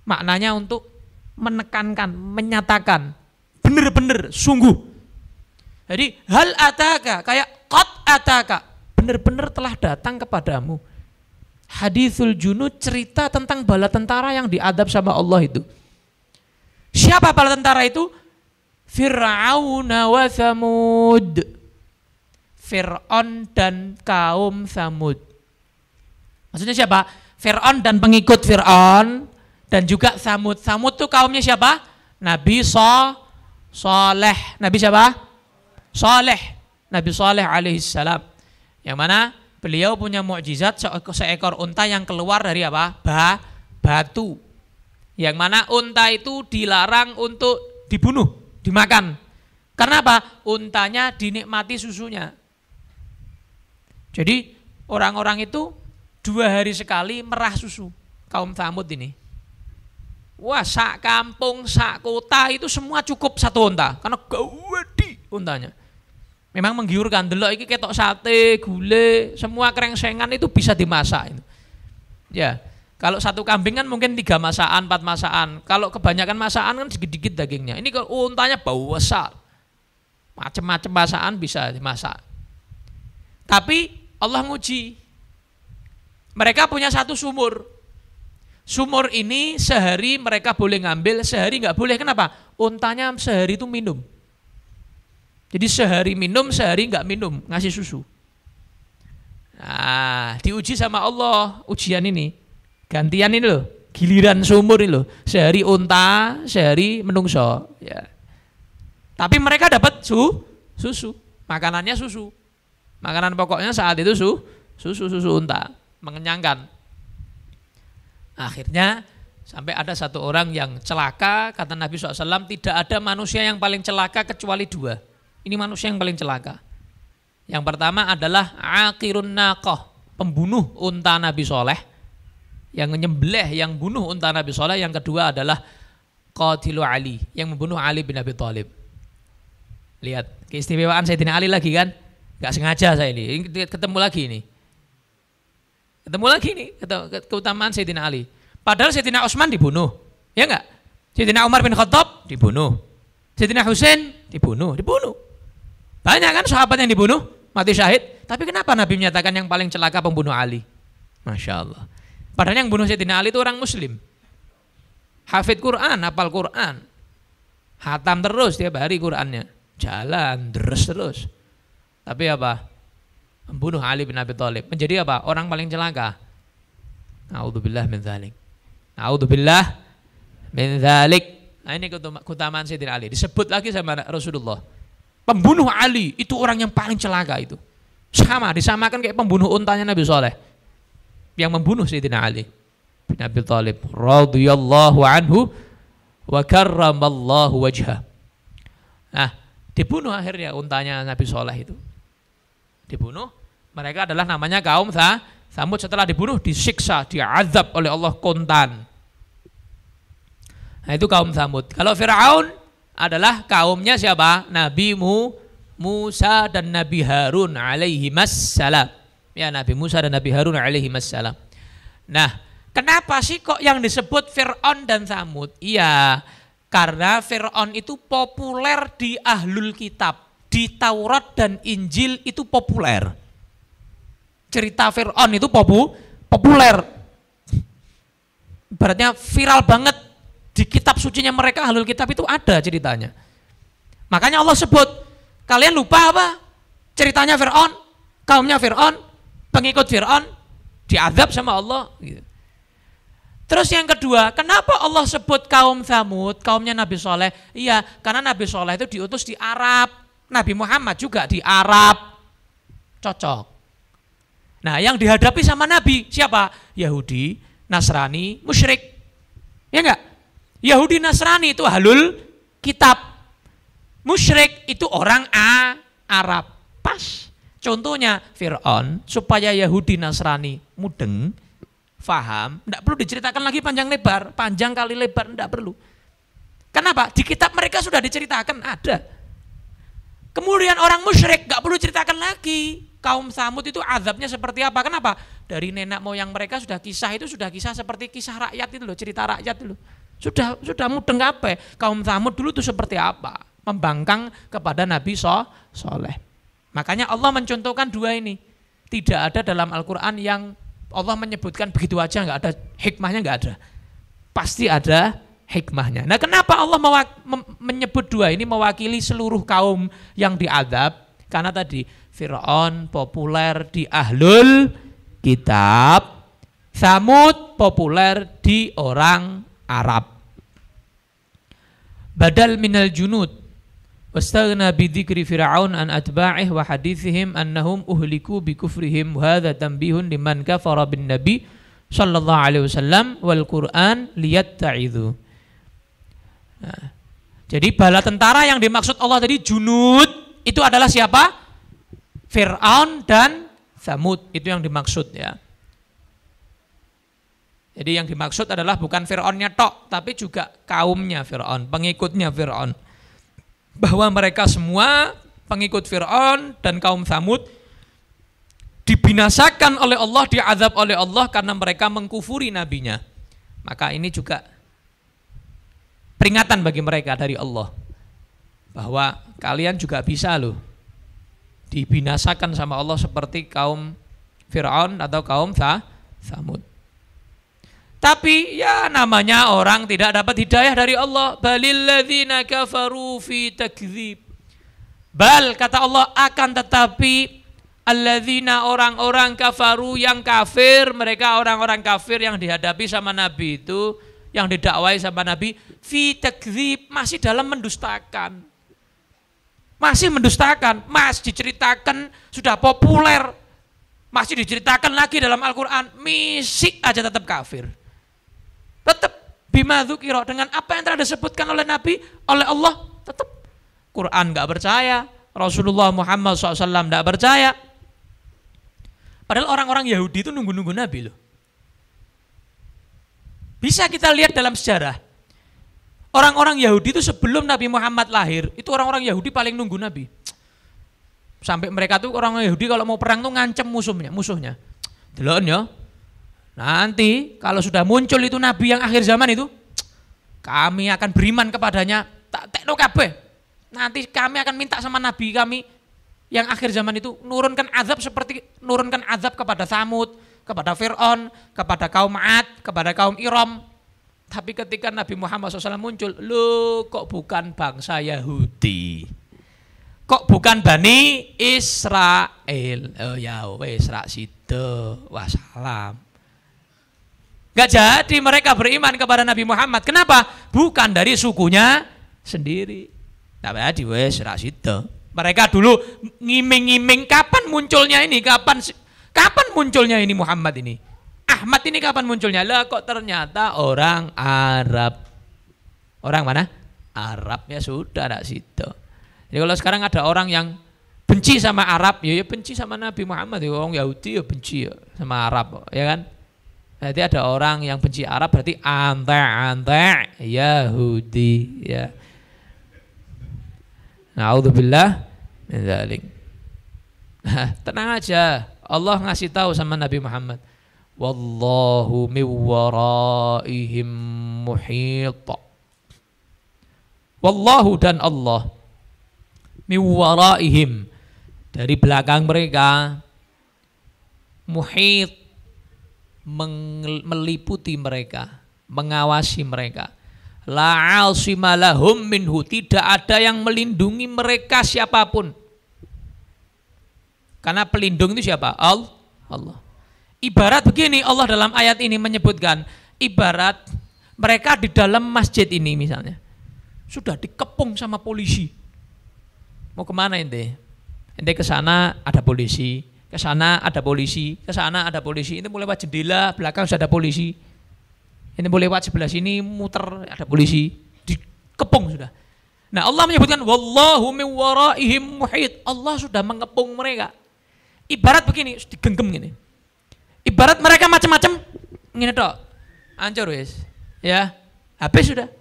Maknanya untuk menekankan, menyatakan, benar-benar, sungguh. Jadi hal ataka, kayak qad ataka, benar-benar telah datang kepadamu. Hadithul junud, cerita tentang bala tentara yang diadab sama Allah itu. Siapa para tentara itu? Fir'aun wa Tsamud. Fir'aun dan kaum Tsamud. Maksudnya siapa? Fir'aun dan pengikut Fir'aun dan juga Tsamud. Tsamud itu kaumnya siapa? Nabi Saleh. Nabi siapa? Saleh. Nabi Saleh alaihissalam. Yang mana beliau punya mukjizat seekor unta yang keluar dari apa? Batu. Yang mana unta itu dilarang untuk dibunuh, dimakan. Karena apa? Untanya dinikmati susunya. Jadi orang-orang itu 2 hari sekali merah susu. Kaum Tsamud ini. Wah, sak kampung, sak kota itu semua cukup satu unta. Karena gawedi untanya. Memang menggiurkan. Delok iki ketok sate, gulai, semua krengsengan itu bisa dimasak. Ya, kalau satu kambing kan mungkin 3 masakan, 4 masakan. Kalau kebanyakan masakan kan sedikit-sedikit dagingnya. Ini kalau untanya bau besar. Macam-macam masakan bisa dimasak. Tapi Allah nguji. Mereka punya satu sumur. Sumur ini sehari mereka boleh ngambil, sehari nggak boleh. Kenapa? Untanya sehari itu minum. Jadi sehari minum, sehari nggak minum, ngasih susu. Nah, diuji sama Allah ujian ini. Gantian ini loh, giliran sumur ini loh. Sehari unta, sehari menungso. Ya. Tapi mereka dapat susu, makanannya susu. Makanan pokoknya saat itu susu unta, mengenyangkan. Akhirnya sampai ada satu orang yang celaka, kata Nabi SAW, tidak ada manusia yang paling celaka kecuali 2. Ini manusia yang paling celaka. Yang pertama adalah aqirun naqah, pembunuh unta Nabi Soleh, yang menyembelih, yang bunuh unta Nabi Soleh. Yang kedua adalah qatilu Ali, yang membunuh Ali bin Abi Thalib. Lihat keistimewaan Sayyidina Ali lagi kan, gak sengaja saya ini ketemu lagi ini. Ketemu lagi nih keutamaan Sayyidina Ali. Padahal Sayyidina Utsman dibunuh, ya enggak? Sayyidina Umar bin Khattab dibunuh. Sayyidina Husain dibunuh. Banyak kan sahabat yang dibunuh, mati syahid. Tapi kenapa Nabi menyatakan yang paling celaka pembunuh Ali? Masya Allah. Padahal yang bunuh Sayyidina Ali itu orang Muslim. Hafid Quran, hafal Quran. Hatam terus tiap hari Qurannya. Jalan, terus. Tapi apa? Membunuh Ali bin Abi Thalib. Menjadi apa? Orang paling celaka. A'udzubillah min dzalik. A'udzubillah min dzalik. Nah, ini keutamaan Sayyidina Ali. Disebut lagi sama Rasulullah. Pembunuh Ali itu orang yang paling celaka itu. Sama, disamakan kayak pembunuh untanya Nabi Saleh. Yang membunuh Sayyidina Ali bin Abi Thalib radhiyallahu anhu wa karramallahu wajhah. Nah, dibunuh akhirnya untanya Nabi Saleh itu. Dibunuh, mereka adalah namanya kaum Tsamud. Setelah dibunuh disiksa, diazab oleh Allah kontan. Nah, itu kaum Tsamud. Kalau Fir'aun adalah kaumnya siapa? Nabi Musa dan Nabi Harun alaihimassalam. Ya, Nabi Musa dan Nabi Harun alaihimassalam. Nah, kenapa sih kok yang disebut Fir'aun dan Tsamud? Iya, karena Fir'aun itu populer di ahlul kitab. Di Taurat dan Injil itu populer. Cerita Fir'aun itu populer. Ibaratnya viral banget. Di kitab sucinya mereka, ahlul kitab itu ada ceritanya. Makanya Allah sebut, kalian lupa apa? Ceritanya Fir'aun, kaumnya Fir'aun, pengikut Fir'aun, diazab sama Allah. Terus yang kedua, kenapa Allah sebut kaum Tsamud, kaumnya Nabi Saleh? Iya, karena Nabi Saleh itu diutus di Arab. Nabi Muhammad juga di Arab. Cocok. Nah, yang dihadapi sama Nabi siapa? Yahudi, Nasrani, musyrik. Ya enggak? Yahudi, Nasrani itu ahlul kitab. Musyrik itu orang Arab. Pas. Contohnya Fir'aun, supaya Yahudi, Nasrani mudeng, faham, enggak perlu diceritakan lagi panjang lebar, panjang kali lebar, enggak perlu. Kenapa? Di kitab mereka sudah diceritakan, ada. Kemudian orang musyrik gak perlu ceritakan lagi. Kaum Tsamud itu azabnya seperti apa? Kenapa? Dari nenek moyang mereka sudah kisah seperti kisah rakyat itu loh, cerita rakyat itu loh. Sudah mudeng apa? Kaum Tsamud dulu itu seperti apa? Membangkang kepada Nabi Saleh. Makanya Allah mencontohkan 2 ini. Tidak ada dalam Al-Quran yang Allah menyebutkan begitu aja, gak ada hikmahnya, gak ada. Pasti ada hikmahnya. Nah, kenapa Allah menyebut dua ini mewakili seluruh kaum yang diazab? Karena tadi Fir'aun populer di ahlul kitab, Samud populer di orang Arab. Badal minal junud wastaghna bidzikri Fir'aun an atba'ih wa hadithihim annahum uhliku bikufrihim wa hadha tanbihun liman kafara bin nabi sallallahu alaihi wasallam wal Qur'an liyatta'idhu. Nah, jadi bala tentara yang dimaksud Allah tadi junud itu adalah siapa? Fir'aun dan Samud, itu yang dimaksud ya. Jadi yang dimaksud adalah bukan Fir'aunnya tok, tapi juga kaumnya Fir'aun, pengikutnya Fir'aun. Bahwa mereka semua pengikut Fir'aun dan kaum Samud dibinasakan oleh Allah, diazab oleh Allah karena mereka mengkufuri nabinya. Maka ini juga peringatan bagi mereka dari Allah bahwa kalian juga bisa loh dibinasakan sama Allah seperti kaum Fir'aun atau kaum Samud. Tapi ya namanya orang tidak dapat hidayah dari Allah. Balil ladzina kafaru fi takdzib. Bal kata Allah akan tetapi alladzina orang-orang kafaru yang kafir, mereka orang-orang kafir yang dihadapi sama Nabi itu, yang didakwai sama Nabi, fi takdzib, masih dalam mendustakan. Masih mendustakan, masih diceritakan sudah populer, masih diceritakan lagi dalam Al-Quran, misik aja tetap kafir. Tetap bima dzukira, dengan apa yang telah disebutkan oleh Nabi, oleh Allah, tetap Quran gak percaya, Rasulullah Muhammad SAW gak percaya. Padahal orang-orang Yahudi itu nunggu-nunggu Nabi loh. Bisa kita lihat dalam sejarah, orang-orang Yahudi itu sebelum Nabi Muhammad lahir, itu orang-orang Yahudi paling nunggu Nabi. Sampai mereka tuh orang Yahudi kalau mau perang tuh ngancem musuhnya. Delon ya. Nanti kalau sudah muncul itu Nabi yang akhir zaman itu, kami akan beriman kepadanya, tak tekno kabeh. Nanti kami akan minta sama Nabi kami yang akhir zaman itu nurunkan azab seperti nurunkan azab kepada Samud, kepada Fir'aun, kepada kaum Ad, kepada kaum Iram. Tapi ketika Nabi Muhammad SAW muncul, loh kok bukan bangsa Yahudi, kok bukan Bani Israel. Oh ya wes rak sido, wassalam. Gak jadi mereka beriman kepada Nabi Muhammad. Kenapa? Bukan dari sukunya sendiri. Tapi jadi wes rak sido. Mereka dulu ngiming-ngiming kapan munculnya ini, kapan munculnya ini Muhammad ini. Ahmad ini kapan munculnya? Lah kok ternyata orang Arab. Orang mana? Arab, ya sudah rak sido. Jadi kalau sekarang ada orang yang benci sama Arab, ya benci sama Nabi Muhammad. Ya orang Yahudi ya benci ya sama Arab, ya kan? Berarti ada orang yang benci Arab berarti anti Yahudi, ya. Na'udzubillah min dzalik. Tenang aja, Allah ngasih tahu sama Nabi Muhammad, wallahu min waraihim muhit. Wallahu dan Allah min waraihim, dari belakang mereka, muhit, meliputi mereka, mengawasi mereka. La asima lahum minhu, tidak ada yang melindungi mereka siapapun. Karena pelindung itu siapa? Allah. Ibarat begini, Allah dalam ayat ini menyebutkan, ibarat mereka di dalam masjid ini misalnya, sudah dikepung sama polisi. Mau kemana ente? Ente ke sana ada polisi, ke sana ada polisi, ke sana ada polisi. Ini mulai lewat jendela belakang sudah ada polisi. Ini mulai lewat sebelah sini muter ada polisi. Dikepung sudah. Nah Allah menyebutkan wallahu min waraihim muhit. Allah sudah mengepung mereka. Ibarat begini, digenggam gini. Ibarat mereka macam-macam ngene tok. Hancur wis. Ya, habis sudah.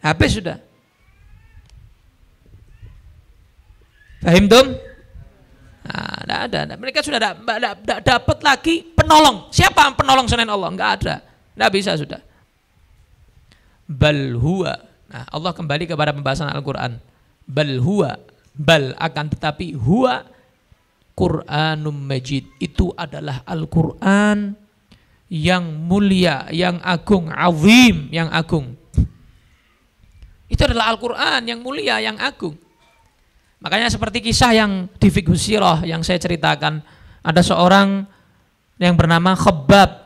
Habis sudah. Paham tum? Nah, tidak ada. Mereka sudah tidak dapat lagi penolong. Siapa yang penolong selain Allah? Enggak ada. Tidak bisa sudah. Bal huwa. Nah, Allah kembali kepada pembahasan Al-Quran. Bal huwa. Bal akan tetapi huwa Qur'anum Majid, itu adalah Al-Quran yang mulia, yang agung, azim, yang agung. Itu adalah Al-Quran yang mulia, yang agung. Makanya seperti kisah yang di Fiqh Sirah yang saya ceritakan, ada seorang yang bernama Khabbab.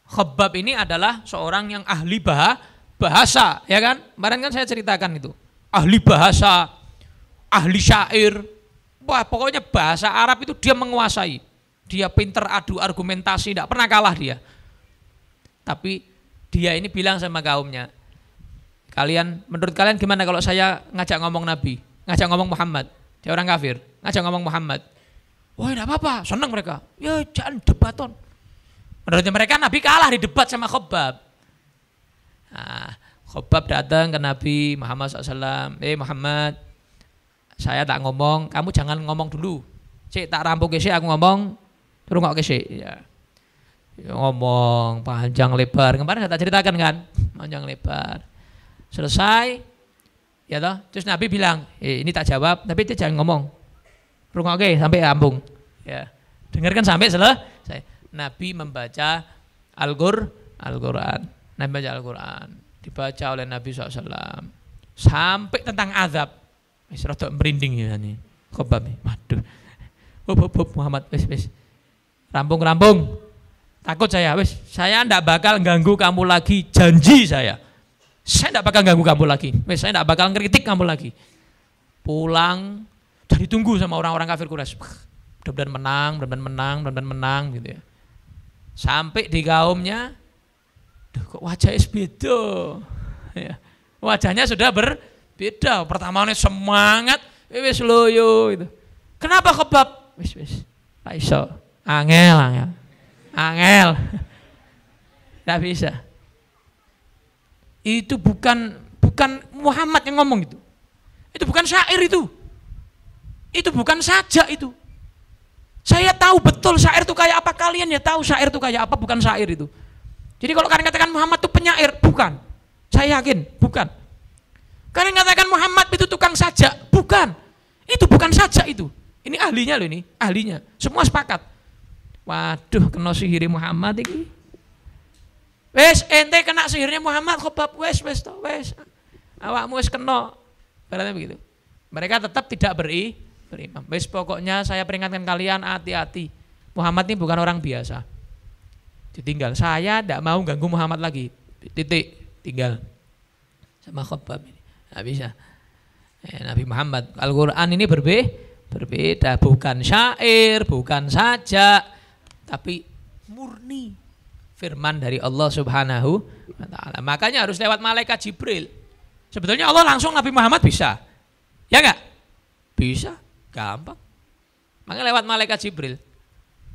Khabbab ini adalah seorang yang ahli bahasa, ya kan? Kemarin kan saya ceritakan itu. Ahli bahasa, ahli syair. Wah, pokoknya bahasa Arab itu dia menguasai. Dia pinter adu argumentasi, tidak pernah kalah dia. Tapi dia ini bilang sama kaumnya, menurut kalian gimana kalau saya ngajak ngomong Nabi, ngajak ngomong Muhammad? Dia orang kafir, ngajak ngomong Muhammad. Wah, tidak apa-apa, senang mereka. Ya jangan debaton. Menurut mereka Nabi kalah di debat sama Khabbab. Nah, Khabbab datang ke Nabi Muhammad SAW. Muhammad, saya tak ngomong, kamu jangan ngomong dulu. Cik tak rampung kesik aku ngomong, terus nggak kesik. Ya. Ngomong panjang lebar. Kemarin saya tak ceritakan kan, panjang lebar. Selesai, ya toh. Terus Nabi bilang, ini tak jawab, tapi dia jangan ngomong. Rungokke sampai rampung. Ya, dengarkan sampai selesai. Nabi membaca Al-Quran. Nabi baca Al-Quran, dibaca oleh Nabi SAW sampai tentang azab. Wis rada merinding ya nih. Khabbab. Waduh. Hop Muhammad, wis. Rampung. Takut saya, wis. Saya enggak bakal ganggu kamu lagi, janji saya. Saya enggak bakal ganggu kamu lagi. Wis, saya enggak bakal ngeritik kamu lagi. Pulang, udah ditunggu sama orang-orang kafir Quraisy. Mudah-mudahan menang gitu ya. Sampai di kaumnya, kok wajahnya beda. Ya. Wajahnya sudah berbeda. Pertamanya semangat, wis loyo itu. Kenapa Khabbab? Wis. Tak iso. Angel. Tidak bisa. Itu bukan Muhammad yang ngomong itu. Itu bukan syair itu. Itu bukan sajak itu. Saya tahu betul syair itu kayak apa, kalian ya tahu syair itu kayak apa, bukan syair itu. Jadi kalau kalian katakan Muhammad itu penyair, bukan. Saya yakin, bukan. Kalian katakan Muhammad itu tukang sajak, bukan. Itu bukan sajak itu. Ini ahlinya loh ini, ahlinya. Semua sepakat. Waduh, kena sihir Muhammad ini. Wes, ente kena sihirnya Muhammad, Khabbab, wes. Awakmu wes kena. Berarti begitu. Mereka tetap tidak berimam. Wes pokoknya saya peringatkan kalian hati-hati. Muhammad ini bukan orang biasa. Ditinggal. Saya tidak mau ganggu Muhammad lagi. Titik. Tinggal. Sama Khabbab ini. Tidak bisa. Nabi Muhammad. Al-Quran ini berbeda. Bukan syair, bukan sajak. Tapi murni. Firman dari Allah Subhanahu wa ta'ala. Makanya harus lewat malaikat Jibril. Sebetulnya Allah langsung Nabi Muhammad bisa. Ya enggak? Bisa. Gampang. Makanya lewat malaikat Jibril.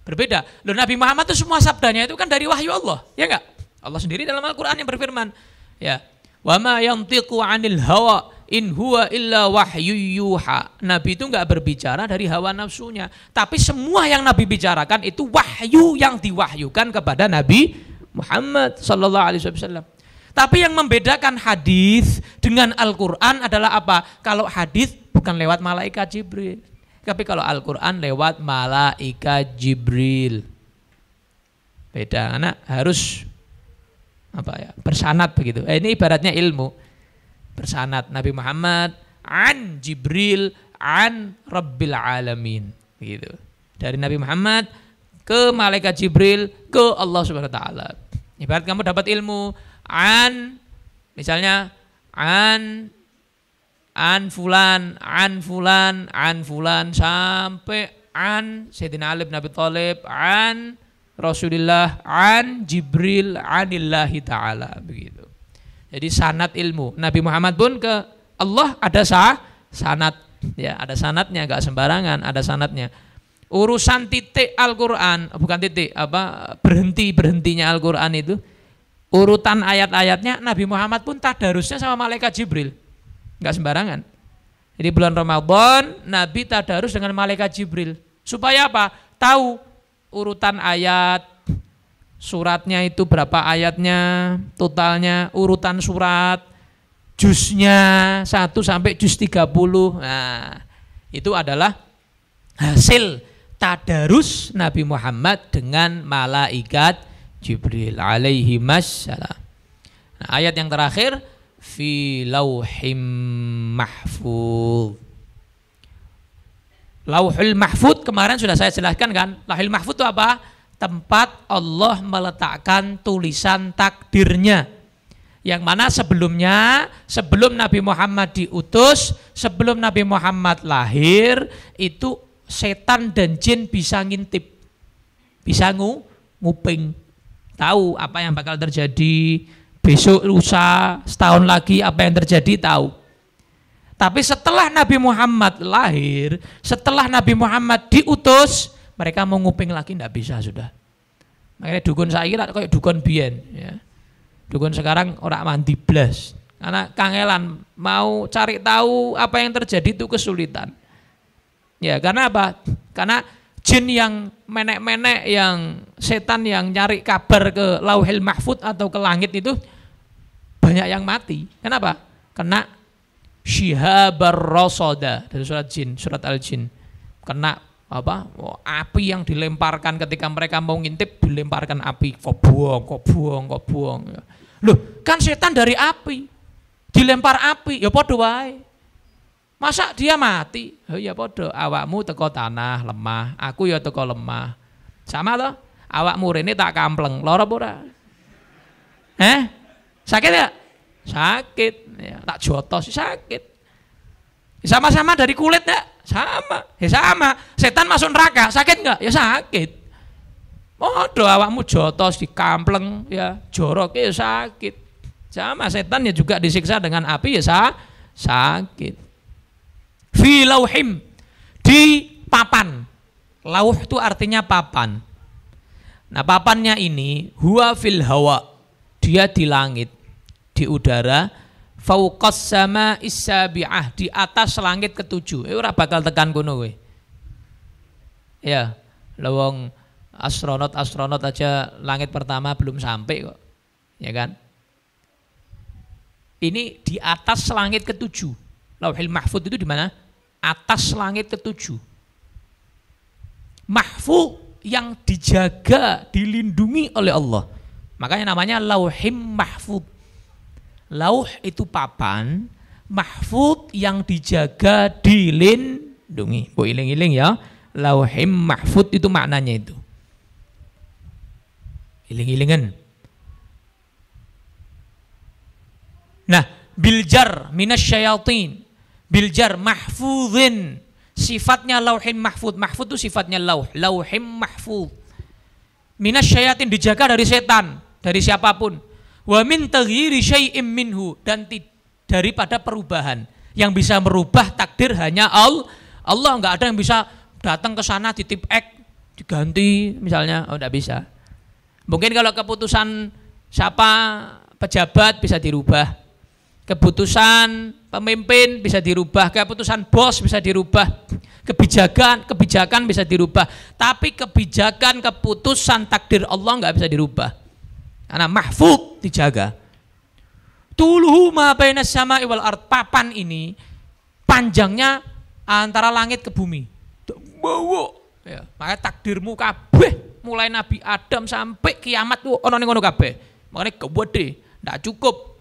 Berbeda. Loh, Nabi Muhammad itu semua sabdanya itu kan dari wahyu Allah. Ya enggak? Allah sendiri dalam Al-Quran yang berfirman. Ya. Wa ma yantiqu 'anil hawa in huwa illa wahyu yuha. Nabi itu enggak berbicara dari hawa nafsunya. Tapi semua yang Nabi bicarakan itu wahyu yang diwahyukan kepada Nabi Muhammad sallallahu alaihi wasallam. Tapi yang membedakan hadis dengan Al-Quran adalah apa? Kalau hadis bukan lewat malaikat Jibril. Tapi kalau Al-Quran lewat malaikat Jibril. Beda, karena harus bersanad begitu. Ini ibaratnya ilmu. Bersanad Nabi Muhammad an Jibril an Rabbil Alamin. Begitu. Dari Nabi Muhammad ke malaikat Jibril ke Allah Subhanahu wa taala. Ibarat kamu dapat ilmu misalnya an fulan sampai an Sayyidina Ali bin Abi Thalib, an Rasulullah, an Jibril, anillahi ta'ala, begitu. Jadi sanad ilmu. Nabi Muhammad pun ke Allah ada sanad, ya, ada sanadnya, enggak sembarangan, ada sanadnya. Urusan titik Al-Qur'an, bukan titik, berhentinya Al-Qur'an itu, urutan ayat-ayatnya Nabi Muhammad pun tadarusnya sama malaikat Jibril. Enggak sembarangan. Jadi bulan Ramadan Nabi tadarus dengan malaikat Jibril. Supaya apa? Tahu urutan ayat, suratnya itu berapa ayatnya, totalnya, urutan surat, juznya 1 sampai juz 30. Nah, itu adalah hasil tadarus Nabi Muhammad dengan malaikat Jibril alaihi salam. Nah, ayat yang terakhir fi lauhim mahfuz. Lauhul mahfuz kemarin sudah saya jelaskan kan. Lauhul mahfuz itu apa? Tempat Allah meletakkan tulisan takdirnya. Yang mana sebelumnya, sebelum Nabi Muhammad diutus, sebelum Nabi Muhammad lahir, itu setan dan jin bisa ngintip, bisa nguping, tahu apa yang bakal terjadi besok, lusa, setahun lagi apa yang terjadi tahu. Tapi setelah Nabi Muhammad lahir, setelah Nabi Muhammad diutus, mereka mau nguping lagi tidak bisa sudah. Makanya dukun saya kira kayak dukun biyen ya. Dukun sekarang orang mandi blas. Karena kangelan mau cari tahu apa yang terjadi itu kesulitan. Ya, karena apa? Karena jin yang menek-menek, yang setan yang nyari kabar ke Lauhil Mahfuz atau ke langit itu banyak yang mati. Kenapa? Kena syihabar rasada dari surat jin, surat al-jin. Kena apa? Api yang dilemparkan ketika mereka mau ngintip, dilemparkan api. Kok buang. Loh, kan setan dari api. Dilempar api, ya podo wae. Masa dia mati? Oh ya podo, awakmu teko tanah lemah, aku ya teko lemah. Sama toh? Awakmu rene tak kampleng, lara apa ora? Sakit ya? Sakit. Ya, tak jotos sakit. Sama-sama dari kulit enggak? Sama. Ya sama. Setan masuk neraka, sakit enggak? Ya sakit. Podo awakmu jotos dikampleng ya, jorok ya sakit. Sama setan ya juga disiksa dengan api ya sakit. Fi lauhim, di papan. Lauh itu artinya papan. Nah, papannya ini huwa fil hawa. Dia di langit, di udara, fauqas sama isabi'ah, di atas langit ketujuh. Ora bakal tekan kono kowe. Ya, lawang astronot aja langit pertama belum sampai kok. Ya kan? Ini di atas langit ketujuh. Lauhil Mahfuz itu di mana? Atas langit ketujuh. Mahfuz yang dijaga, dilindungi oleh Allah. Makanya namanya Lauhim Mahfuz. Lauh itu papan, mahfuz yang dijaga, dilindungi. Bu iling-iling ya. Lauhim Mahfuz itu maknanya itu. Iling-ilingan. Nah, biljar minasyayatin. Biljar mahfuzin. Sifatnya lauhin mahfuz. Mahfuz itu sifatnya lauh. Lauhim mahfuz. Minasyayatin, dijaga dari setan, dari siapapun. Wa min taghyiri syai'im minhu, dan daripada perubahan. Yang bisa merubah takdir hanya Allah. Allah enggak ada yang bisa datang ke sana titip X diganti misalnya. Oh, enggak bisa. Mungkin kalau keputusan siapa pejabat bisa dirubah, keputusan pemimpin bisa dirubah, keputusan bos bisa dirubah, kebijakan bisa dirubah, tapi kebijakan, keputusan, takdir Allah nggak bisa dirubah, karena mahfuz, dijaga. Tuluhu ma bainas sama'i wal ard, papan ini panjangnya antara langit ke bumi. Ya, makanya takdirmu kabeh mulai Nabi Adam sampai kiamat tuh ono ning ngono kabeh. Makanya gede, ndak cukup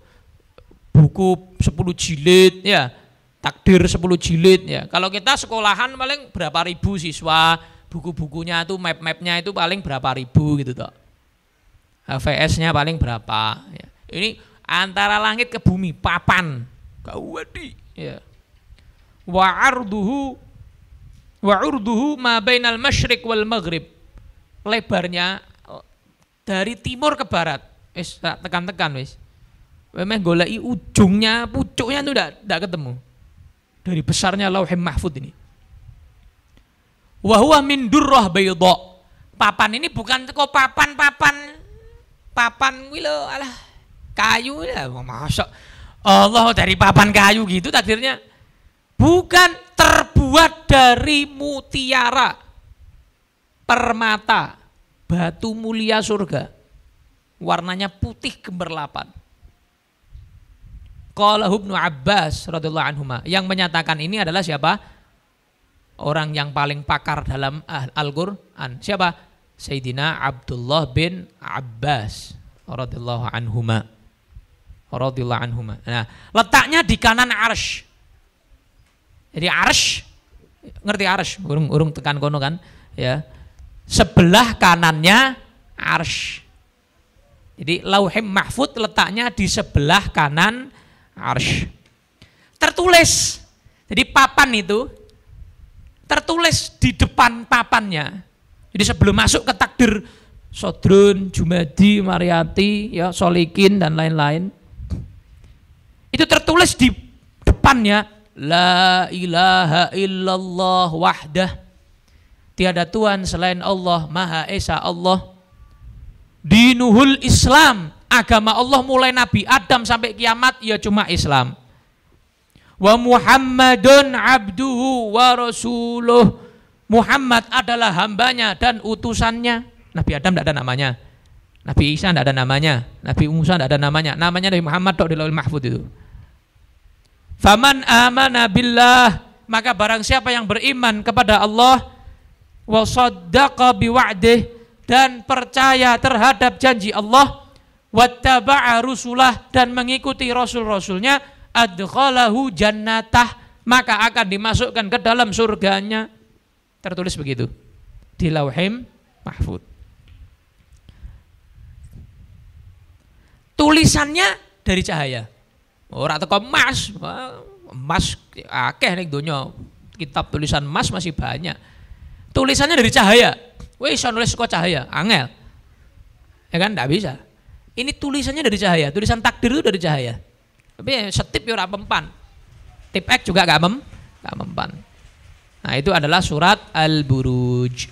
buku 10 jilid ya, takdir 10 jilid ya. Kalau kita sekolahan paling berapa ribu siswa, buku-bukunya itu map-mapnya itu paling berapa ribu gitu toh. HVS-nya paling berapa ya. Ini antara langit ke bumi, papan. Gede ya. Wa urduhu ma bainal masyriq wal maghrib. Lebarnya dari timur ke barat. Wis tekan-tekan wis. Memang goleki ujungnya, pucuknya itu enggak ketemu. Dari besarnya Lauhim Mahfuz ini. Wa huwa min durrah bayda. Papan ini bukan kok papan kuwi lho, alah kayu lah, masa Allah dari papan kayu gitu takdirnya. Bukan, terbuat dari mutiara, permata, batu mulia surga. Warnanya putih gemerlapan. Qala Ibnu Abbas radhiyallahu anhuma, yang menyatakan ini adalah siapa? Orang yang paling pakar dalam Al-Qur'an. Siapa? Sayyidina Abdullah bin Abbas radhiyallahu anhuma. Nah, letaknya di kanan arsy. Jadi arsy, ngerti arsy? Urung tekan kono kan, ya. Sebelah kanannya arsy. Jadi Lauhim Mahfud letaknya di sebelah kanan arsy. Tertulis. Jadi papan itu tertulis di depan papannya. Jadi sebelum masuk ke takdir Sodrun, Jumadi, Mariati, ya, Solikin dan lain-lain, itu tertulis di depannya, La ilaha illallah wahdah, tiada Tuhan selain Allah, Maha Esa Allah. Dinuhul Islam, agama Allah mulai Nabi Adam sampai kiamat ya cuma Islam. Wa Muhammadun abduhu wa rasuluh, Muhammad adalah hambanya dan utusannya. Nabi Adam tidak ada namanya, Nabi Isa tidak ada namanya, Nabi Musa tidak ada namanya. Namanya Nabi Muhammad tok di Lauhul Mahfud itu. Faman amana billah, maka barang siapa yang beriman kepada Allah, wa saddaqa biwa'dih, dan percaya terhadap janji Allah, wattaba'a rusulah, dan mengikuti rasul-rasulnya, adkhalahu jannatah, maka akan dimasukkan ke dalam surganya. Tertulis begitu di Lauhim Mahfud. Tulisannya dari cahaya. Ora teko emas. Emas akeh ning donya. Kitab tulisan emas masih banyak. Tulisannya dari cahaya. Wis iso nulis kok cahaya, angel. Ya kan enggak bisa. Ini tulisannya dari cahaya. Tulisan takdir itu dari cahaya. Tapi setip ya ora mempan. Tip X juga enggak mempan. Nah, itu adalah surat Al-Buruj.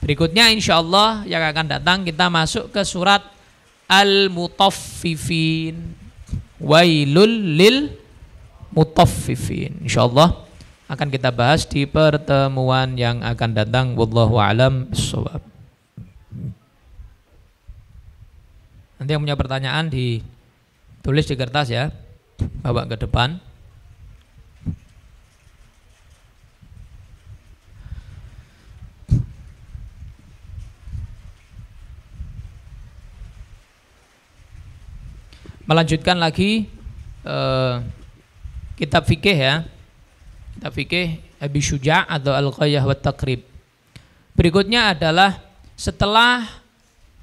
Berikutnya insyaallah yang akan datang kita masuk ke surat Al-Mutaffifin. Wailul lil mutaffifin. Insyaallah akan kita bahas di pertemuan yang akan datang. Wallahu a'lam bishawab. Nanti yang punya pertanyaan ditulis di kertas ya, bawa ke depan. Melanjutkan lagi kitab fikih ya. Kitab fikih Abi Syuja' atau Al-Ghayah wa Taqrib. Berikutnya adalah setelah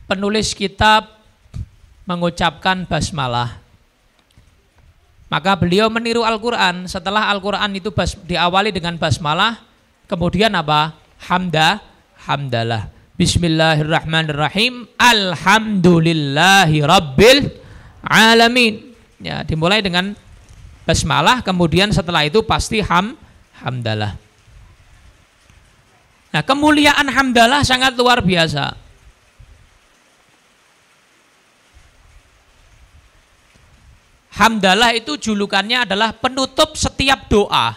penulis kitab mengucapkan basmalah, maka beliau meniru Al-Quran. Setelah Al-Quran itu diawali dengan basmalah, kemudian apa? Hamdalah. Bismillahirrahmanirrahim. Alhamdulillahi rabbil alamin. Ya, dimulai dengan basmalah, kemudian setelah itu pasti hamdalah. Nah, kemuliaan hamdalah sangat luar biasa. Hamdalah itu julukannya adalah penutup setiap doa.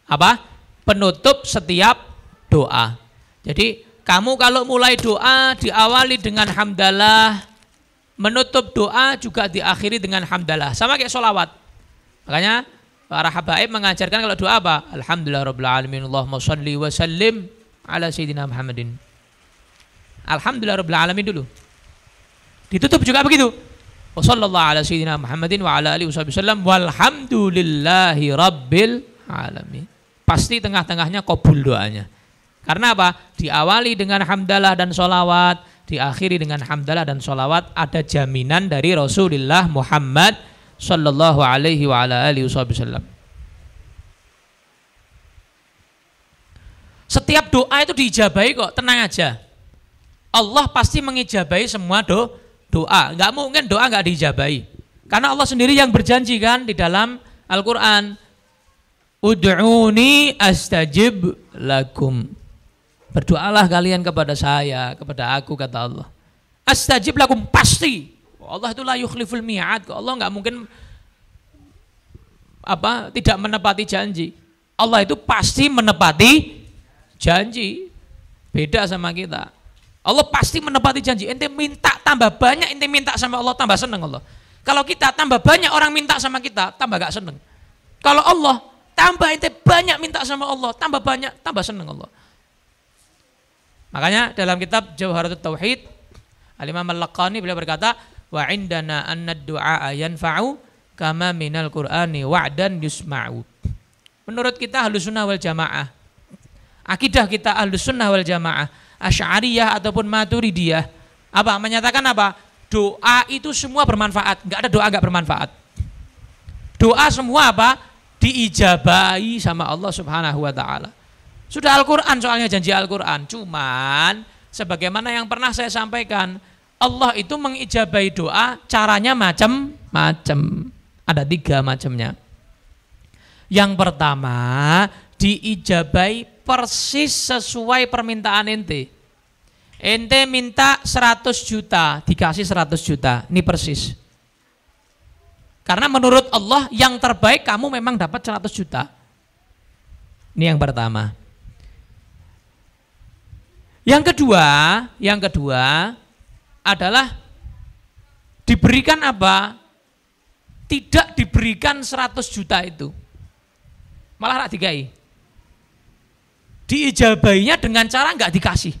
Apa? Penutup setiap doa. Jadi kamu kalau mulai doa diawali dengan hamdalah, menutup doa juga diakhiri dengan hamdalah. Sama kayak sholawat. Makanya para habaib mengajarkan kalau doa apa? Alhamdulillah rabbil alamin, Allahumma shalli wa sallim ala sayyidina Muhammadin. Alhamdulillah rabbil alamin dulu. Ditutup juga begitu. Wa sallallahu ala sayyidina Muhammadin wa ala alihi wasallam walhamdulillahi rabbil alamin. Pasti tengah-tengahnya qabul doanya. Karena apa? Diawali dengan hamdalah dan sholawat, diakhiri dengan hamdalah dan sholawat, ada jaminan dari Rasulullah Muhammad sallallahu alaihi wa ala alihi wasallam. Setiap doa itu diijabahi kok, tenang aja. Allah pasti mengijabahi semua doa. Enggak mungkin doa enggak diijabahi. Karena Allah sendiri yang berjanji kan di dalam Al-Qur'an, Ud'uni astajib lakum. Berdoalah kalian kepada saya, kepada aku, kata Allah. Astajib lakum, pasti. Allah itu la yukhliful mi'ad. Allah enggak mungkin tidak menepati janji. Allah itu pasti menepati janji. Beda sama kita. Allah pasti menepati janji. Ente minta tambah banyak, ente minta sama Allah tambah seneng Allah. Kalau kita tambah banyak orang minta sama kita, tambah gak seneng. Kalau Allah tambah ente banyak minta sama Allah, tambah banyak, tambah seneng Allah. Makanya dalam kitab Jawharatut Tauhid, Al-Imam Al-Laqani beliau berkata, wa indana anna ad-du'a yanfa'u kama minal Qur'ani wa'dan yusma'u. Menurut kita Ahlussunnah wal Jamaah, akidah kita Ahlussunnah wal Jamaah, Asy'ariyah ataupun Maturidiyah, apa menyatakan apa? Doa itu semua bermanfaat, enggak ada doa enggak bermanfaat. Doa semua apa? Diijabahi sama Allah Subhanahu wa taala. Sudah Al-Qur'an, soalnya janji Al-Qur'an. Cuman sebagaimana yang pernah saya sampaikan, Allah itu mengijabahi doa caranya macam-macam. Ada 3 macamnya. Yang pertama, diijabahi persis sesuai permintaan ente. Ente minta 100 juta, dikasih 100 juta. Ini persis. Karena menurut Allah yang terbaik kamu memang dapat 100 juta. Ini yang pertama. Yang kedua adalah diberikan apa? Tidak diberikan 100 juta itu. Malah rak dikai. Diijabahinya dengan cara enggak dikasih.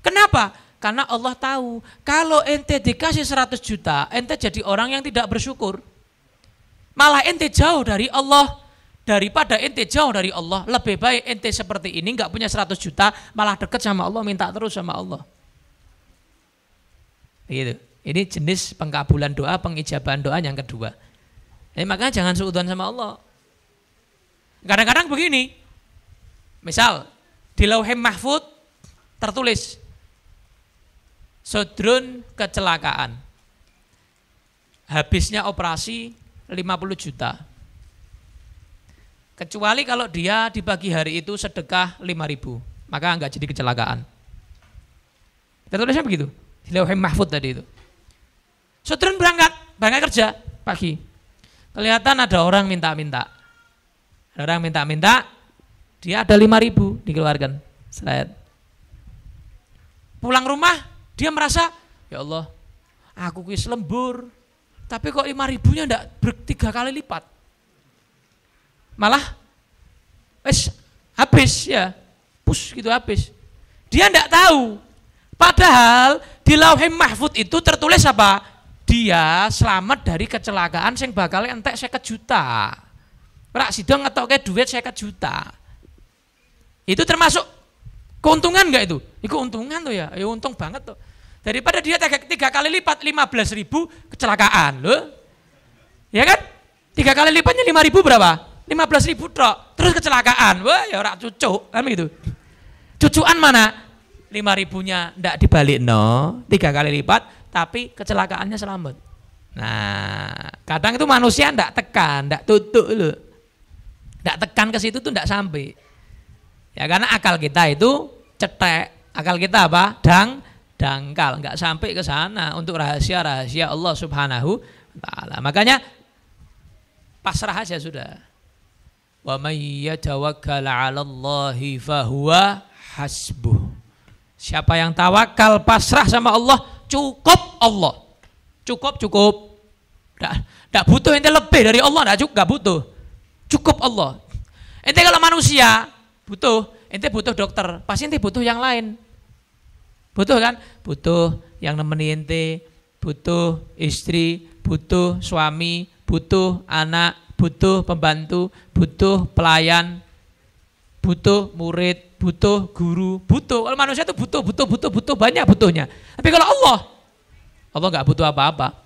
Kenapa? Karena Allah tahu kalau ente dikasih 100 juta, ente jadi orang yang tidak bersyukur. Malah ente jauh dari Allah. Daripada ente jauh dari Allah, lebih baik ente seperti ini enggak punya 100 juta, malah dekat sama Allah, minta terus sama Allah. Gitu. Ini jenis pengkabulan doa, pengijabahan doa yang kedua. Makanya jangan suudzon sama Allah. Kadang-kadang begini. Misal di Lauhul Mahfuz tertulis Sodrun kecelakaan. Habisnya operasi 50 juta. Kecuali kalau dia di pagi hari itu sedekah 5.000, maka enggak jadi kecelakaan. Tertulisnya begitu. Di Lauhul Mahfuz tadi itu. Sodrun berangkat kerja pagi. Kelihatan ada orang minta-minta. Ada orang minta-minta, dia ada 5.000 dikeluarkan. Seret. Pulang rumah, dia merasa, ya Allah, aku kuis lembur, tapi kok 5.000-nya enggak 3 kali lipat. Malah habis ya, push gitu habis. Dia enggak tahu. Padahal di Lauhul Mahfuz itu tertulis apa? Dia selamat dari kecelakaan sing bakal entek 50 juta. Rak sidong ngetoke duit 50 juta. Itu termasuk keuntungan enggak itu? Itu keuntungan tuh ya. Ya untung banget tuh. Daripada dia 3 kali lipat 15.000 kecelakaan loh. Ya kan? 3 kali lipatnya 5.000 berapa? 15.000 tok. Terus kecelakaan. Wah, ya ora cucuk, kan begitu. Cucuan mana? 5.000-nya ndak dibalik 3 kali lipat, tapi kecelakaannya selamat. Nah, kadang itu manusia ndak tekan, ndak tutuk loh. Ndak tekan ke situ tuh ndak sampai. Ya karena akal kita itu cetek. Akal kita apa? Dangkal, nggak sampai ke sana untuk rahasia-rahasia Allah Subhanahu wa taala. Makanya pasrah aja sudah. Wa may yatawakkal 'ala Allahi fahuwa hasbuh. Siapa yang tawakal pasrah sama Allah, cukup Allah. Cukup. Enggak butuh ente lebih dari Allah, enggak butuh. Cukup Allah. Ente kalau manusia butuh, ente butuh dokter, pasti ente butuh yang lain. Butuh kan? Butuh yang nemeni ente, butuh istri, butuh suami, butuh anak, butuh pembantu, butuh pelayan, butuh murid, butuh guru, butuh. Kalau manusia itu butuh, banyak butuhnya. Tapi kalau Allah enggak butuh apa-apa.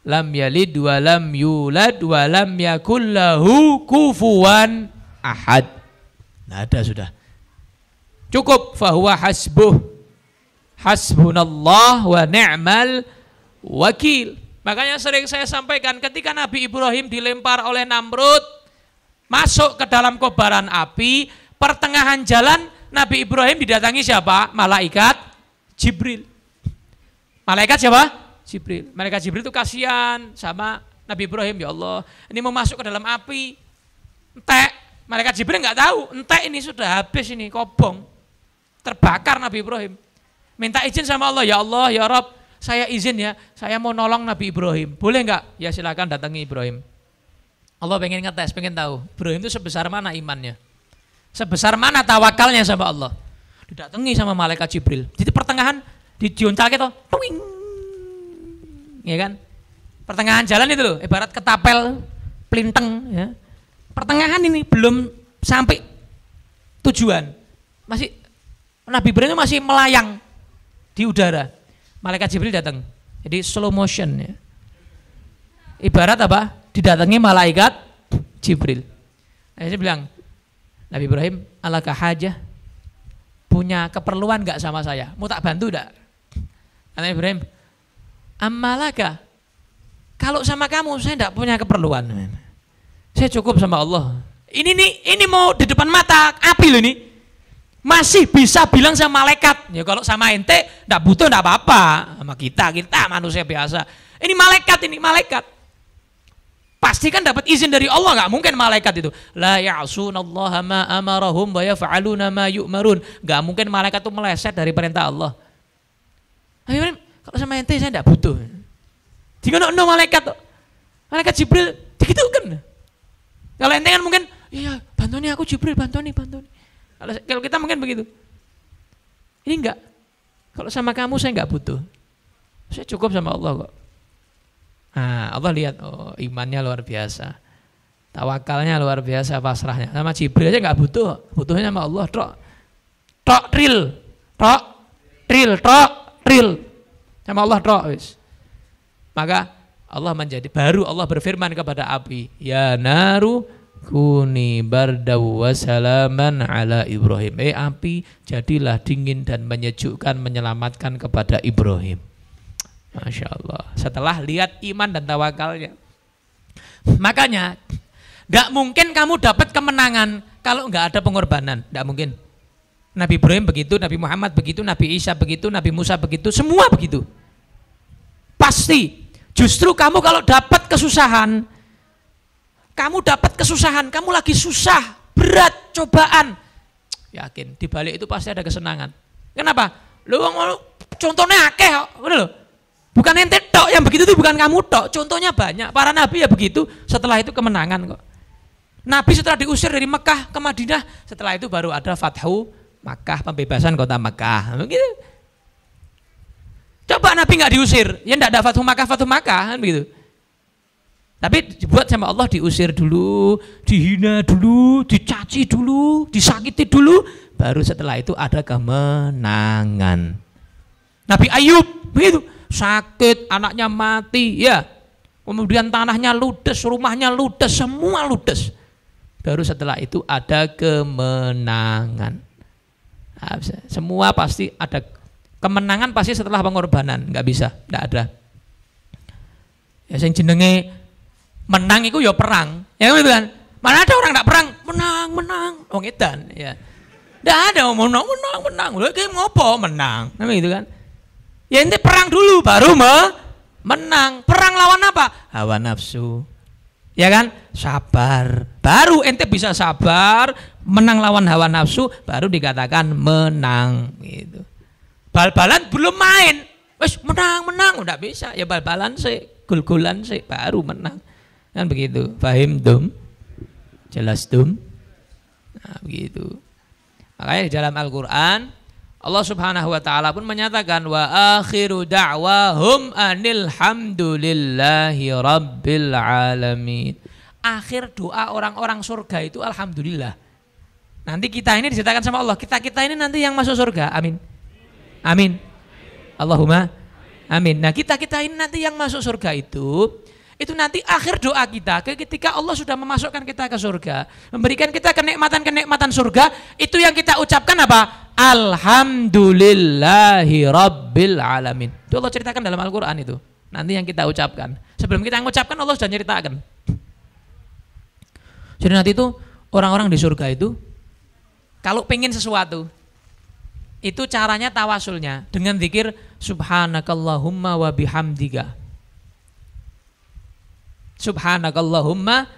Lam yalid wa lam yulad wa lam yakul lahu kufuwan ahad. Nah, ada sudah. Cukup fahuwa hasbuh. Hasbunallah wa ni'mal wakil. Makanya sering saya sampaikan ketika Nabi Ibrahim dilempar oleh Namrud masuk ke dalam kobaran api, pertengahan jalan Nabi Ibrahim didatangi siapa? Malaikat Jibril. Malaikat siapa? Jibril. Malaikat Jibril itu kasihan sama Nabi Ibrahim, ya Allah, ini mau masuk ke dalam api. Entek. Malaikat Jibril enggak tahu, entek ini sudah habis ini, kobong. Terbakar Nabi Ibrahim. Minta izin sama Allah, ya Allah, ya Rabb, saya izin ya, saya mau nolong Nabi Ibrahim. Boleh enggak? Ya silakan datangi Ibrahim. Allah pengen ngetes, pengen tahu Ibrahim itu sebesar mana imannya, sebesar mana tawakalnya sama Allah. didatangi sama malaikat Jibril. Di pertengahan dioncal gitu, tuing, ya kan? Pertengahan jalan itu loh, ibarat ketapel, pelinteng, ya. Pertengahan ini belum sampai tujuan, masih Nabi Ibrahim masih melayang di udara. Malaikat Jibril datang, jadi slow motion, ya. Ibarat apa? Didatangi malaikat Jibril. Saya bilang, Nabi Ibrahim, alaka hajah, punya keperluan gak sama saya? Mau tak bantu gak? Nabi Ibrahim, ammalaka, kalau sama kamu saya tidak punya keperluan. Saya cukup sama Allah. Ini mau di depan mata api loh ini. Masih bisa bilang sama malaikat. Ya kalau sama ente tidak butuh tidak apa-apa. Sama kita manusia biasa. Ini malaikat. Pasti kan dapat izin dari Allah, nggak mungkin malaikat itu. La ya'sunallaha ma amarahum wa yaf'aluna ma yu'marun. Nggak mungkin malaikat itu meleset dari perintah Allah. Ayo, kalau sama ente saya tidak butuh. Jika no malaikat Jibril begitu kan. Kalau ente kan mungkin, iya bantu nih aku Jibril, bantu nih. Kalau kita mungkin begitu. Ini enggak. Kalau sama kamu saya enggak butuh. Saya cukup sama Allah kok. Nah, Allah lihat, oh imannya luar biasa. Tawakalnya luar biasa, pasrahnya. Sama Jibril aja enggak butuh. Butuhnya sama Allah, tok tril. Sama Allah tok wis. Maka Allah berfirman kepada api, ya naru kuni bardaw wa salaman ala Ibrahim. Api, jadilah dingin dan menyejukkan, menyelamatkan kepada Ibrahim. Masya Allah. Setelah lihat iman dan tawakalnya. Makanya gak mungkin kamu dapat kemenangan kalau gak ada pengorbanan. Gak mungkin. Nabi Ibrahim begitu, Nabi Muhammad begitu, Nabi Isa begitu, Nabi Musa begitu, semua begitu. Pasti. Justru kamu kalau dapat kesusahan, kamu lagi susah, berat, cobaan, yakin di balik itu pasti ada kesenangan. Kenapa? Lu contohnya akeh, loh. Bukan ente tok yang begitu itu, bukan kamu tok, contohnya banyak. Para nabi ya begitu, setelah itu kemenangan kok. Nabi setelah diusir dari Mekah ke Madinah, setelah itu baru ada Fathu Makkah, pembebasan kota Mekah. Begitu. Coba Nabi nggak diusir, ya enggak ada Fathu Makkah kan begitu. Tapi dibuat sama Allah, diusir dulu, dihina dulu, dicaci dulu, disakiti dulu, baru setelah itu ada kemenangan. Nabi Ayub begitu, sakit, anaknya mati, ya. Kemudian tanahnya ludes, rumahnya ludes, semua ludes. Baru setelah itu ada kemenangan. Nah, semua pasti ada kemenangan, pasti setelah pengorbanan, nggak bisa, nggak ada. Ya sing jenenge menang itu ya perang, ya kan? Mana ada orang nggak perang, menang, wong edan, ya. Nggak ada menang, udah kayak ngopo menang, namanya gitu kan? Ya ente perang dulu, baru menang. Perang lawan apa? Hawa nafsu, ya kan? Sabar, baru ente bisa sabar, menang lawan hawa nafsu, baru dikatakan menang, gitu. Bal-balan belum main, wes menang, udah bisa, ya bal-balan sih, gul-gulan sih, baru menang. Kan begitu, fahim dum, jelas dum, nah begitu. Makanya di dalam Al-Quran Allah Subhanahu Wa Taala pun menyatakan wa akhiru da'wahum anil hamdulillahi rabbil alamin. Akhir doa orang-orang surga itu alhamdulillah. Nanti kita ini diceritakan sama Allah, kita ini nanti yang masuk surga, amin, amin, Allahumma amin. Nah kita ini nanti yang masuk surga itu nanti akhir doa kita ketika Allah sudah memasukkan kita ke surga, memberikan kita kenikmatan surga, itu yang kita ucapkan apa? Alhamdulillahi rabbil alamin. Itu Allah ceritakan dalam Al-Quran itu. Nanti yang kita ucapkan. Sebelum kita mengucapkan Allah sudah ceritakan. Jadi nanti itu orang-orang di surga itu kalau pengen sesuatu, itu caranya tawasulnya dengan zikir subhanakallahumma wa bihamdika. Subhanakallahumma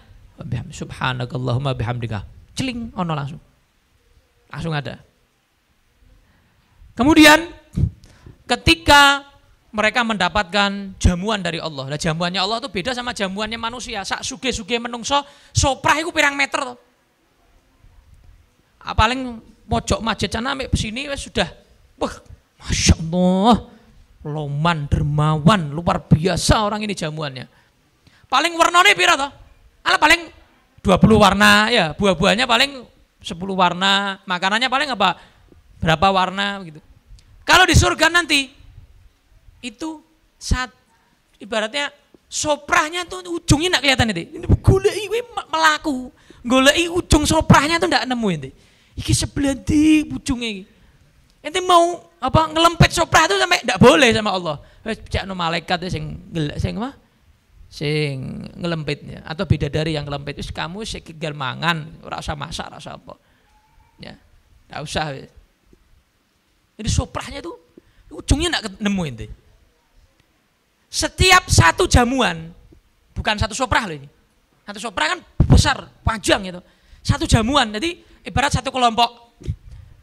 bihamdika. Celing ono langsung ada. Kemudian ketika mereka mendapatkan jamuan dari Allah. Nah, jamuannya Allah itu beda sama jamuannya manusia. Sak suge-suge menungso soprah itu pirang meter. Paling pojok masjid sana sampai sini sudah, wah, masya Allah, loman dermawan luar biasa orang ini jamuannya. Paling warnanya pira toh? Ala paling 20 warna ya, buah-buahnya paling 10 warna, makanannya paling apa? Berapa warna gitu. Kalau di surga nanti itu ibaratnya soprahnya tuh ujungnya enggak kelihatan itu. Ini goleki kowe melaku, goleki ujung soprahnya tuh enggak nemu itu. Iki sebelah di ujungnya iki. Ente mau apa ngelempet soprah itu sampai enggak boleh sama Allah. Wis jakno malaikat sing apa? Sing ngelempitnya atau bidadari yang ngelempit. Wis kamu sik tinggal mangan, ora usah masak, ora usah apa. Ya. Enggak usah. Jadi soprahnya tuh ujungnya enggak nemu ente. Setiap satu jamuan, bukan satu soprah loh ini. Satu soprah kan besar, panjang gitu. Satu jamuan, jadi ibarat satu kelompok.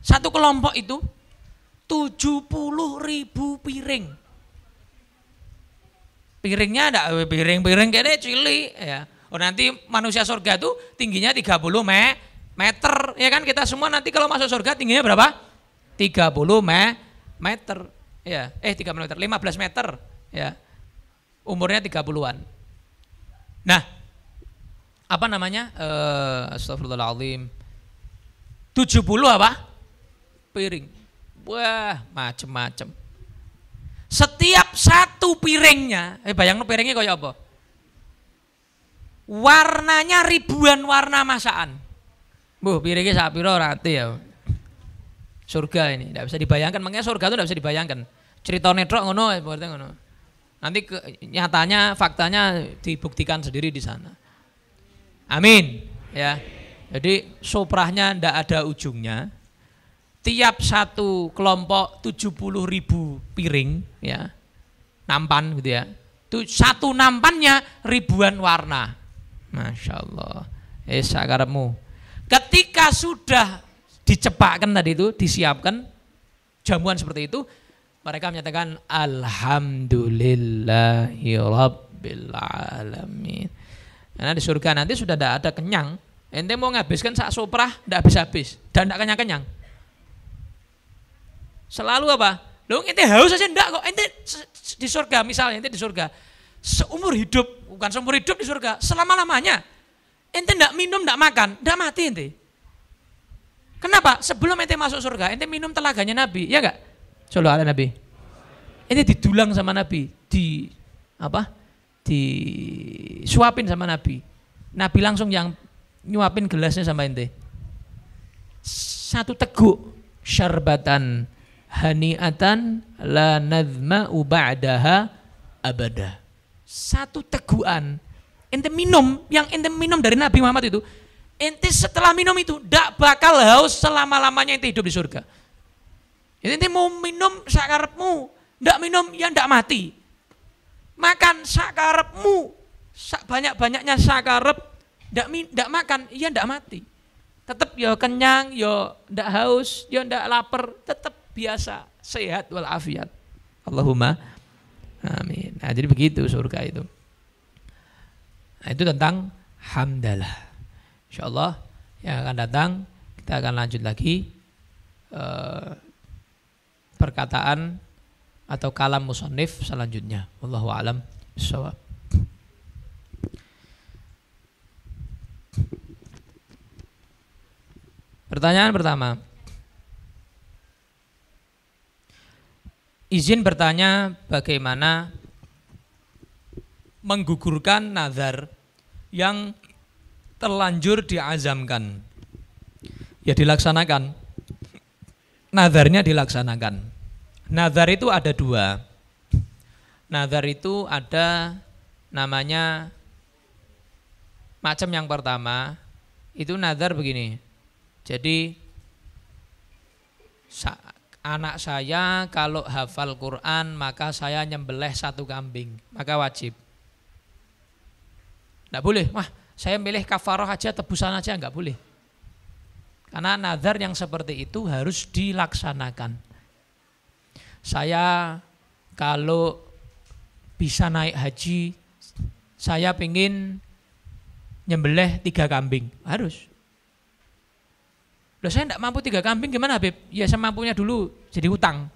Satu kelompok itu 70.000 piring. Piringnya ada piring kayaknya cilik ya. Oh nanti manusia surga itu tingginya 30 meter. Ya kan kita semua nanti kalau masuk surga tingginya berapa? 30 meter. Ya, 30 meter, 15 meter. Ya. Umurnya 30-an. Nah, apa namanya? Astagfirullahaladzim. 70 apa? Piring. Wah, macem-macem. Setiap satu piringnya, bayangin piringnya kayak apa? Warnanya ribuan warna masakan. Piringnya sak piro rati ya. Surga ini, tidak bisa dibayangkan. Makanya surga itu tidak bisa dibayangkan. Cerita netrok ngono, berarti ngono. Nanti nyatanya, faktanya dibuktikan sendiri di sana. Amin. Ya. Jadi soprahnya ndak ada ujungnya. Tiap satu kelompok 70.000 piring, ya, nampan gitu ya. Satu nampannya ribuan warna. Masya Allah. Sakarepmu. Ketika sudah dicepakkan tadi itu, disiapkan jamuan seperti itu, mereka menyatakan alhamdulillahi rabbil alamin. Karena di surga nanti sudah tidak ada kenyang. Ente mau nghabiskan sak soprah tidak habis-habis dan tidak kenyang-kenyang. Selalu apa? Loh ente haus aja enggak kok. Ente di surga misalnya ente di surga seumur hidup, bukan seumur hidup di surga, selama-lamanya. Ente enggak minum, enggak makan, enggak mati ente. Kenapa? Sebelum ente masuk surga, ente minum telaganya Nabi, ya enggak? Sallallahu alaihi Nabi. Ente didulang sama Nabi, disuapin sama Nabi. Nabi langsung yang nyuapin gelasnya sama ente. Satu teguk syarbatan hani'atan la nadhma'u ba'daha abada. Satu tegukan ente minum, yang ente minum dari Nabi Muhammad itu, ente setelah minum itu tidak bakal haus selama-lamanya ente hidup di surga. Ente mau minum sakarepmu, tidak minum ya tidak mati. Makan sakarepmu, banyak-banyaknya sakarep, tidak makan ya tidak mati. Tetap ya kenyang, ya tidak haus, ya tidak lapar, tetap biasa, sehat walafiat. Allahumma amin. Nah, jadi begitu surga itu. Nah, itu tentang hamdalah. Insyaallah yang akan datang kita akan lanjut lagi perkataan atau kalam musannif selanjutnya. Wallahu a'lam bishawab. Pertanyaan pertama. Izin bertanya bagaimana menggugurkan nazar yang terlanjur diazamkan. Ya dilaksanakan. Nazarnya dilaksanakan. Nazar itu ada dua. Nazar itu ada namanya macam yang pertama itu nazar begini. Jadi anak saya kalau hafal Quran maka saya nyembelih satu kambing, maka wajib. Enggak boleh, wah saya milih kafarah aja, tebusan aja, enggak boleh. Karena nazar yang seperti itu harus dilaksanakan. Saya kalau bisa naik haji, saya pengen nyembelih 3 kambing, harus. Loh saya enggak mampu 3 kambing gimana Habib? Ya semampunya dulu, jadi hutang.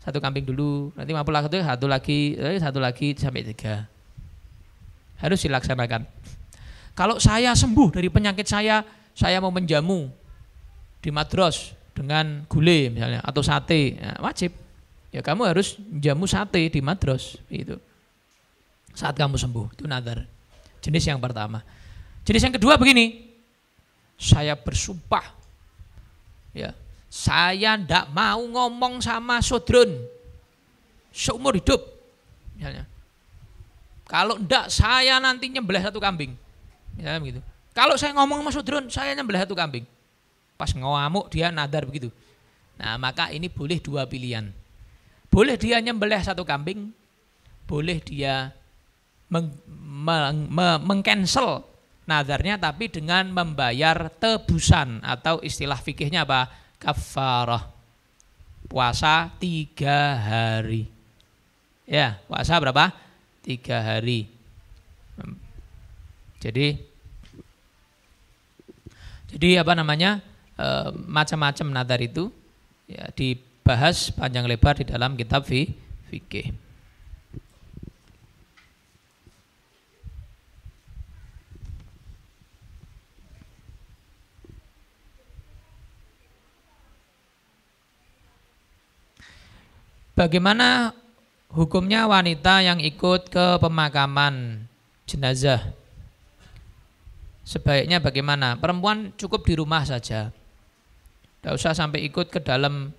1 kambing dulu, nanti mampu satu lagi sampai 3. Harus dilaksanakan. Kalau saya sembuh dari penyakit saya mau menjamu di madros dengan gulai misalnya atau sate, ya, wajib. Ya kamu harus jamu sate di madros itu. Saat kamu sembuh, itu nadar. Jenis yang pertama. Jenis yang kedua begini. Saya bersumpah, ya, saya ndak mau ngomong sama Sodron seumur hidup, misalnya. Kalau ndak saya nanti nyembelih 1 kambing, misalnya begitu. Kalau saya ngomong sama Sodron, saya nyembelih 1 kambing. Pas ngamuk dia nadar begitu. Nah maka ini boleh 2 pilihan. Boleh dia nyembelih 1 kambing, boleh dia mengcancel nadarnya tapi dengan membayar tebusan atau istilah fikihnya apa? Kafarah. Puasa 3 hari. Ya, puasa berapa? 3 hari. Jadi apa namanya? Macam-macam nadar itu ya dibahas panjang lebar di dalam kitab fikih. Bagaimana hukumnya wanita yang ikut ke pemakaman jenazah? Sebaiknya bagaimana? Perempuan cukup di rumah saja. Tidak usah sampai ikut ke dalam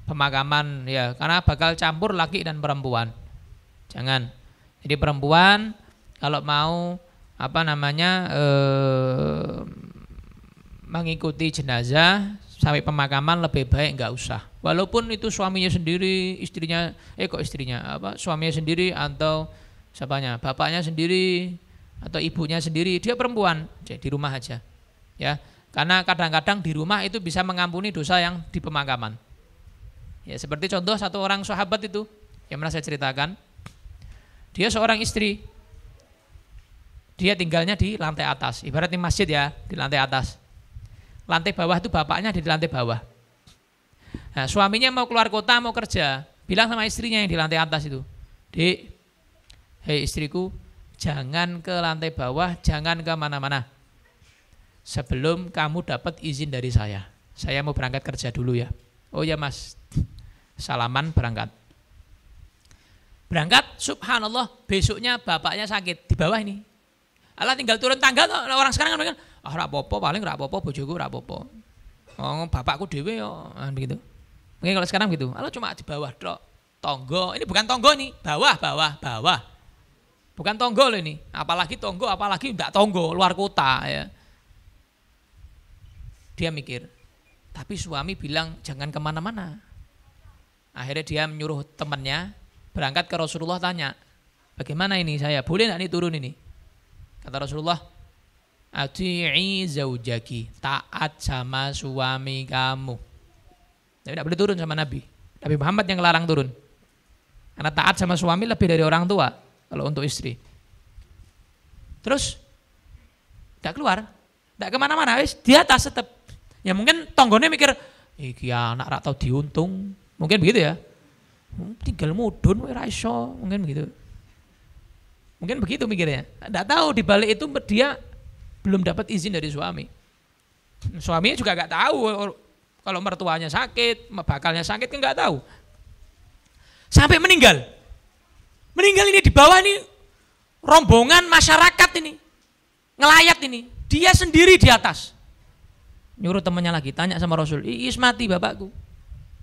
pemakaman ya, karena bakal campur laki dan perempuan. Jangan. Jadi perempuan kalau mau mengikuti jenazah sampai pemakaman lebih baik enggak usah. Walaupun itu suaminya sendiri, suaminya sendiri atau siapanya, bapaknya sendiri atau ibunya sendiri, dia perempuan, jadi di rumah aja. Ya, karena kadang-kadang di rumah itu bisa mengampuni dosa yang di pemakaman. Ya, seperti contoh 1 orang sahabat itu yang pernah saya ceritakan. Dia seorang istri. Dia tinggalnya di lantai atas, ibaratnya masjid ya, di lantai atas. Lantai bawah itu bapaknya di lantai bawah. Nah, suaminya mau keluar kota, mau kerja, bilang sama istrinya yang di lantai atas itu, "Dek, hei istriku, jangan ke lantai bawah, jangan ke mana-mana. Sebelum kamu dapat izin dari saya mau berangkat kerja dulu ya." "Oh ya mas." Salaman berangkat. Berangkat, subhanallah, besoknya bapaknya sakit di bawah ini. Alah tinggal turun tangga, orang sekarang kan rapopo, paling rapopo, bojoku rapopo. Oh, bapakku dewe yo, begitu. Mungkin kalau sekarang gitu, alah cuma di bawah dok, tonggo. Ini bukan tonggo nih, bawah. Bukan tonggo loh ini. Apalagi tonggo, apalagi enggak tonggo, luar kota ya. Dia mikir, tapi suami bilang jangan kemana-mana. Akhirnya dia menyuruh temannya berangkat ke Rasulullah, tanya, bagaimana ini saya, boleh enggak nih turun ini? Kata Rasulullah, ati'i zaujaki, taat sama suami kamu. Tapi tidak boleh turun sama Nabi. Nabi Muhammad yang larang turun. Karena taat sama suami lebih dari orang tua kalau untuk istri. Terus tidak keluar, tidak kemana-mana, di atas tetap. Ya mungkin tonggone mikir, iki anak rak tau diuntung, mungkin begitu ya. Tinggal mudun ora iso, mungkin begitu. Mungkin begitu mikirnya. Tidak tahu di balik itu dia belum dapat izin dari suami. Suaminya juga nggak tahu kalau mertuanya sakit, bakalnya sakit kan nggak tahu. Sampai meninggal. Meninggal ini di bawah ini rombongan masyarakat ini ngelayat ini. Dia sendiri di atas. Nyuruh temannya lagi, tanya sama Rasul, "Is mati bapakku.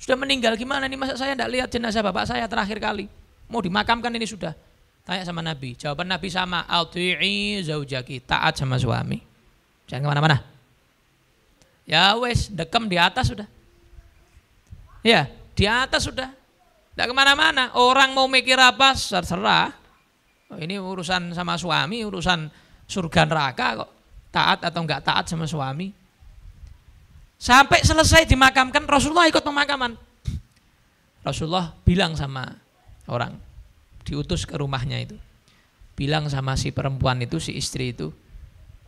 Sudah meninggal, gimana nih, masa saya tidak lihat jenazah bapak saya terakhir kali. Mau dimakamkan ini sudah." Tanya sama Nabi, jawaban Nabi sama, "Ati'i zaujaki", taat sama suami. Jangan kemana-mana. Ya wes, dekem di atas sudah. Ya, di atas sudah. Tidak kemana-mana. Orang mau mikir apa, terserah. Oh, ini urusan sama suami, urusan surga neraka kok. Taat atau enggak taat sama suami. Sampai selesai dimakamkan, Rasulullah ikut pemakaman. Rasulullah bilang sama orang, diutus ke rumahnya itu, bilang sama si perempuan itu, si istri itu,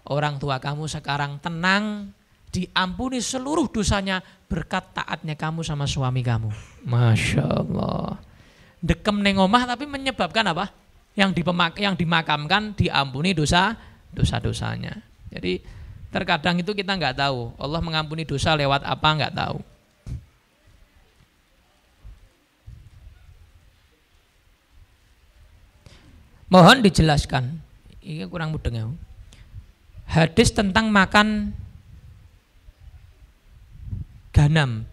orang tua kamu sekarang tenang, diampuni seluruh dosanya berkat taatnya kamu sama suami kamu. Masya Allah. Dekem neng omah tapi menyebabkan apa? Yang dimakamkan diampuni dosanya. Jadi terkadang itu kita nggak tahu. Allah mengampuni dosa lewat apa nggak tahu. Mohon dijelaskan. Ini kurang mudeng ya. Hadis tentang makan ganam.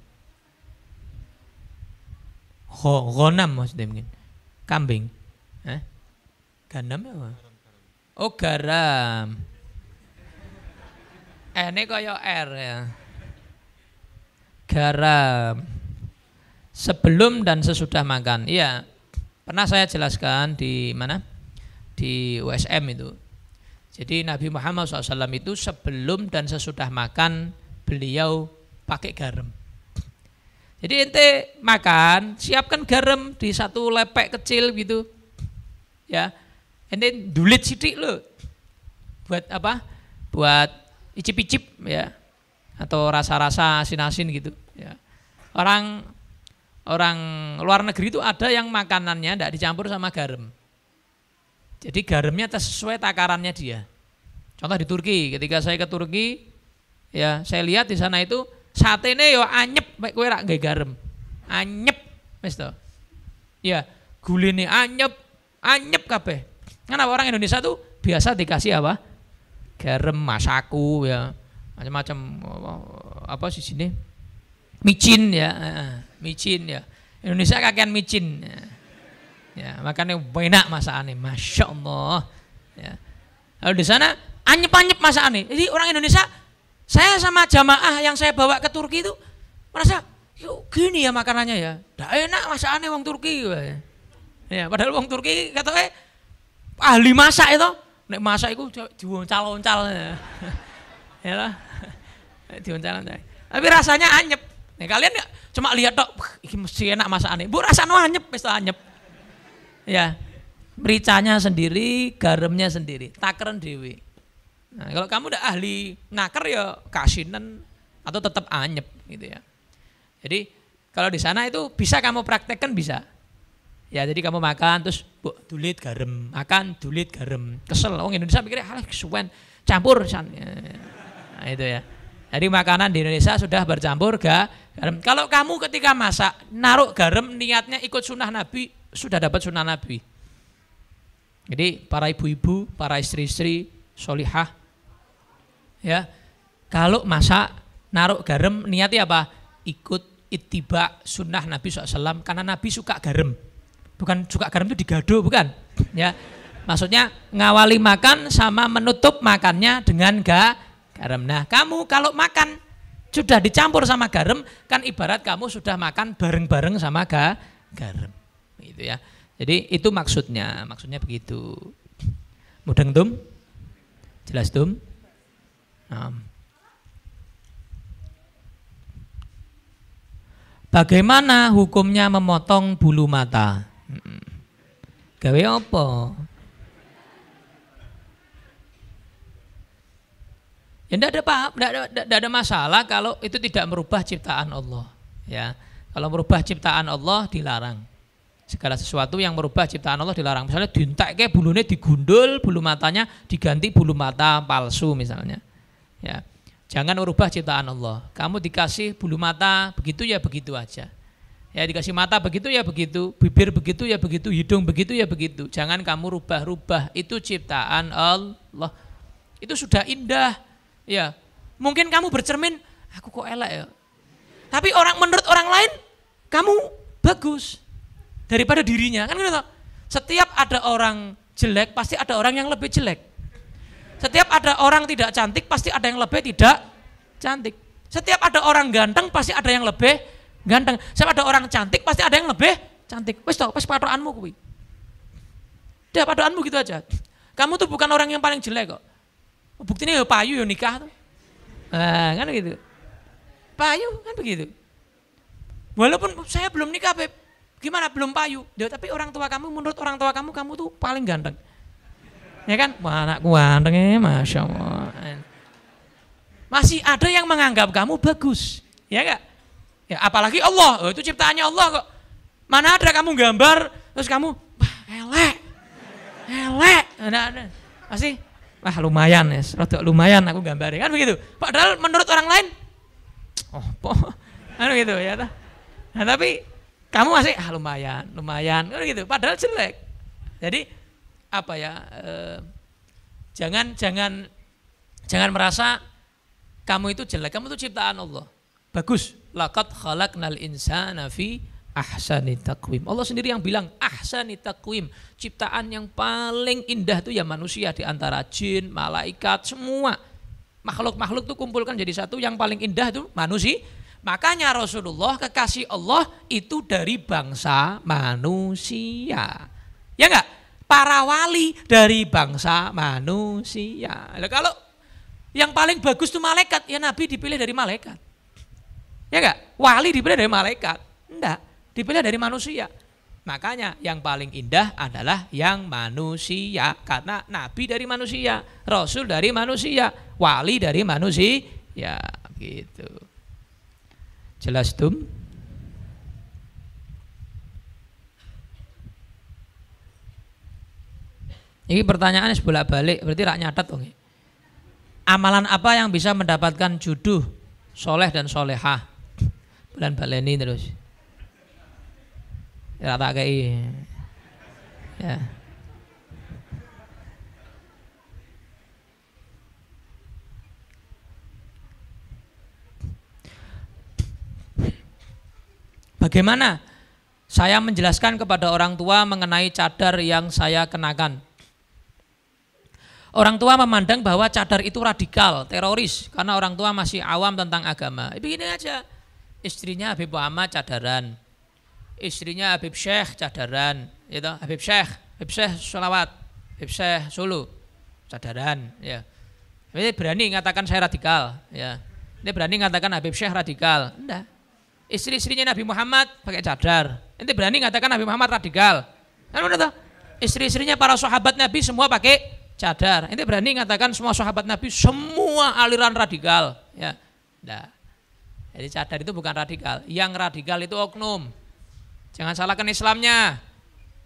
Ghanam maksudnya mungkin. Kambing. Ganam apa? Oh, garam. Ini kaya R ya. Garam. Sebelum dan sesudah makan. Iya. Pernah saya jelaskan di mana? Di USM itu. Jadi Nabi Muhammad SAW itu sebelum dan sesudah makan beliau pakai garam. Jadi ente makan, siapkan garam di satu lepek kecil gitu. Ya. Ente dulit sidik lo. Buat apa? Buat icip-icip ya. Atau rasa-rasa asin-asin gitu ya. Orang luar negeri itu ada yang makanannya tidak dicampur sama garam. Jadi garamnya sesuai takarannya dia. Contoh di Turki, ketika saya ke Turki, ya saya lihat di sana itu satene yo anyep, mek kowe rak nggawe garam. Anyep wis to. Ya, guline anyep kabeh. Kan orang Indonesia tuh biasa dikasih apa? Garam masaku ya. Macam-macam apa sih sini? Micin ya. Micin ya. Indonesia kakean micin. Ya, makanya enak masakannya, Masya Allah. Ya. Lalu di sana anyep-anyep masakannya. Jadi orang Indonesia, saya sama jamaah yang saya bawa ke Turki itu merasa, yuk gini ya makanannya ya, dah enak masakannya orang Turki. Ya, padahal orang Turki katanya ahli masak itu, nek masak itu diuncal-uncal. Ya lah, diuncal-uncal. Tapi rasanya anyep. Nih kalian cuma lihat tok, ini mesti enak masakannya. Bu rasanya anyep, mesti anyep. Ya, mericanya sendiri, garamnya sendiri, takeren dewe. Nah, kalau kamu udah ahli naker ya kasinan atau tetap anyep gitu ya. Jadi kalau di sana itu bisa kamu praktekkan bisa. Ya, jadi kamu makan terus dulit garam, makan dulit garam. Kesel, orang Indonesia pikirnya halah kesuwen campur. Nah, itu ya. Jadi makanan di Indonesia sudah bercampur garam. Kalau kamu ketika masak naruh garam niatnya ikut sunnah Nabi, sudah dapat sunnah Nabi. Jadi para ibu-ibu, para istri-istri solihah, ya kalau masak naruh garam niatnya apa? Ikut ittiba sunnah Nabi SAW karena Nabi suka garam. Bukan suka garam itu digado, bukan? Ya, maksudnya ngawali makan sama menutup makannya dengan garam. Nah kamu kalau makan sudah dicampur sama garam, kan ibarat kamu sudah makan bareng-bareng sama garam. Gitu ya. Jadi itu maksudnya begitu. Mudeng tum? Jelas tum? Nah. Bagaimana hukumnya memotong bulu mata? Gawe apa? Ya tidak ada masalah kalau itu tidak merubah ciptaan Allah. Ya, kalau merubah ciptaan Allah dilarang. Segala sesuatu yang merubah ciptaan Allah dilarang. Misalnya dintekke bulunya digundul, bulu matanya diganti bulu mata palsu misalnya. Ya, jangan merubah ciptaan Allah. Kamu dikasih bulu mata begitu ya begitu aja. Ya dikasih mata begitu ya begitu, bibir begitu ya begitu, hidung begitu ya begitu. Jangan kamu rubah-rubah. Itu ciptaan Allah. Itu sudah indah. Ya, mungkin kamu bercermin, aku kok elek ya. Tapi menurut orang lain, kamu bagus daripada dirinya. Kan gitu. Setiap ada orang jelek, pasti ada orang yang lebih jelek. Setiap ada orang tidak cantik, pasti ada yang lebih tidak cantik. Setiap ada orang ganteng, pasti ada yang lebih ganteng. Setiap ada orang cantik, pasti ada yang lebih cantik. Wis toh, wis patokanmu kuwi. Udah patokanmu gitu aja. Kamu tuh bukan orang yang paling jelek kok. Buktinya ya payu ya nikah tuh. Nah, kan gitu. Payu kan begitu. Walaupun saya belum nikah, Beb. Gimana belum payu? Ya, tapi orang tua kamu, menurut orang tua kamu tuh paling ganteng. Ya kan? Wah, anakku gantengnya, Masya Allah. Masih ada yang menganggap kamu bagus. Ya enggak? Ya, apalagi Allah, itu ciptaannya Allah kok. Mana ada kamu gambar, terus kamu, wah elek. Nah, masih, wah lumayan ya, rodok lumayan aku gambarnya, kan begitu. Padahal menurut orang lain, kan begitu ya. Nah tapi kamu masih, lumayan, kan gitu. Padahal jelek. Jadi apa ya? Jangan merasa kamu itu jelek. Kamu itu ciptaan Allah. Bagus. Laqad khalaqnal insana fi ahsani taqwim. Allah sendiri yang bilang ahsani taqwim. Ciptaan yang paling indah itu ya manusia, di antara jin, malaikat, semua makhluk-makhluk itu kumpulkan jadi satu, yang paling indah itu manusia. Makanya Rasulullah kekasih Allah itu dari bangsa manusia. Ya enggak? Para wali dari bangsa manusia. Nah, kalau yang paling bagus itu malaikat, ya Nabi dipilih dari malaikat. Ya enggak? Wali dipilih dari malaikat. Enggak, dipilih dari manusia. Makanya yang paling indah adalah yang manusia. Karena Nabi dari manusia, Rasul dari manusia, wali dari manusia. Ya gitu. Jelas tum? Ini pertanyaannya sebolak balik, berarti rak nyatet dong. Amalan apa yang bisa mendapatkan jodoh soleh dan solehah? Bulan baleni terus. Ya tak kayak ya. Bagaimana saya menjelaskan kepada orang tua mengenai cadar yang saya kenakan? Orang tua memandang bahwa cadar itu radikal, teroris, karena orang tua masih awam tentang agama. Begini aja, istrinya Habib Muhammad cadaran, istrinya Habib Syekh cadaran, gitu. Habib Syekh sholawat, Habib Syekh Solo cadaran, ya. Ini berani mengatakan saya radikal, ya. Ini berani mengatakan Habib Syekh radikal, enggak. Istri-istrinya Nabi Muhammad pakai cadar, ini berani mengatakan Nabi Muhammad radikal, kan benar? Istri-istrinya para sahabat Nabi semua pakai cadar. Ini berani mengatakan semua sahabat Nabi semua aliran radikal, ya. Nah, jadi cadar itu bukan radikal. Yang radikal itu oknum. Jangan salahkan Islamnya,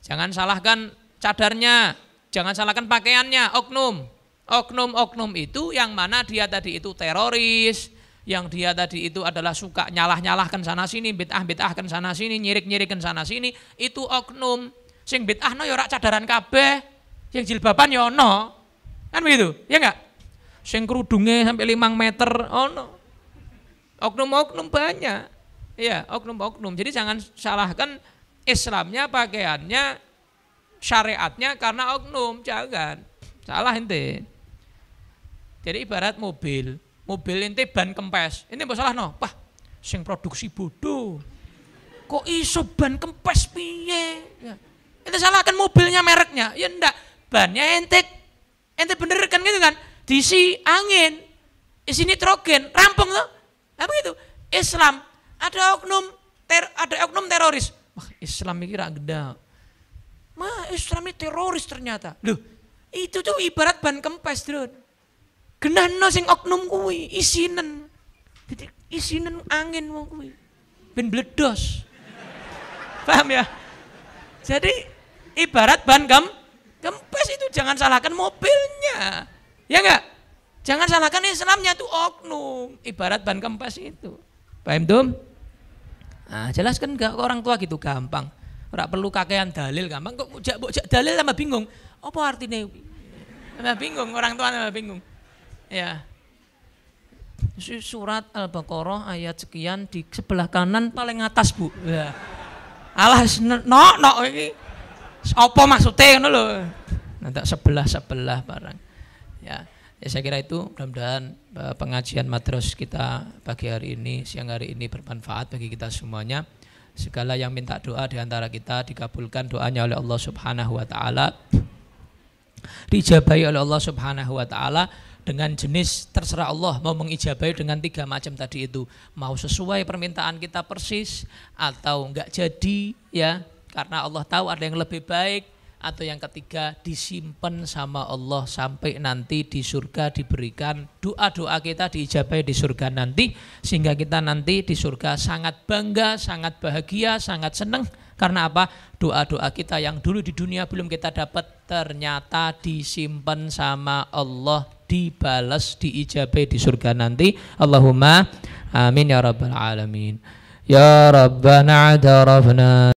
jangan salahkan cadarnya, jangan salahkan pakaiannya. Oknum itu yang mana dia tadi itu teroris, yang dia tadi itu adalah suka nyalah-nyalahkan sana sini, bid'ah-bid'ahkan sana sini, nyirik-nyirikan sana sini, itu oknum. Sing bid'ahno ya ora cadaran kabeh. Yang jilbaban ya ono, kan begitu, ya enggak? Sing kerudungnya sampai 5 meter ono, oknum-oknum banyak, ya oknum-oknum. Jadi jangan salahkan Islamnya, pakaiannya, syariatnya karena oknum, jangan salah ente. Jadi ibarat mobil ente ban kempes, ente mbok salah no, wah, sing produksi bodoh, kok iso ban kempes piye? Ya. Ente salahkan mobilnya, mereknya, ya enggak. Bannya ente bener kan gitu kan, diisi angin, isi nitrogen, rampung tuh. Apa itu? Islam ada oknum teroris. Wah, Islam ini ra geda. Islam ini teroris ternyata. Loh, itu tuh ibarat ban kempes, Drun. Genahno sing oknum kuwi isinen. Jadi isinen angin wong kuwi. Ben bledos. Paham ya? Jadi ibarat ban kempes itu jangan salahkan mobilnya, ya enggak? Jangan salahkan Islamnya itu oknum, ibarat ban kempes itu. Paham tuh? Nah, jelaskan enggak ke orang tua gitu gampang. Ora perlu kakean dalil gampang, kok bojak dalil tambah bingung. Apa artinya? Tambah bingung, orang tua tambah bingung. Ya. Surat Al-Baqarah ayat sekian di sebelah kanan paling atas, Bu. Ya. Alah no iki. Apa maksudnya ngono lho. Nanti sebelah barang. Ya, saya kira itu mudah-mudahan pengajian madras kita pagi hari ini, siang hari ini bermanfaat bagi kita semuanya. Segala yang minta doa di antara kita dikabulkan doanya oleh Allah Subhanahu wa taala. Diijabahi oleh Allah Subhanahu wa taala dengan jenis terserah Allah mau mengijabahi dengan 3 macam tadi itu. Mau sesuai permintaan kita persis atau enggak jadi, ya. Karena Allah tahu ada yang lebih baik, Atau yang ketiga, disimpan sama Allah sampai nanti di surga diberikan doa-doa kita diijabahi di surga nanti, sehingga kita nanti di surga sangat bangga, sangat bahagia, sangat senang. Karena apa? Doa-doa kita yang dulu di dunia belum kita dapat ternyata disimpan sama Allah, dibalas, diijabahi di surga nanti. Allahumma amin ya rabbal alamin. Ya Rabbana atarafna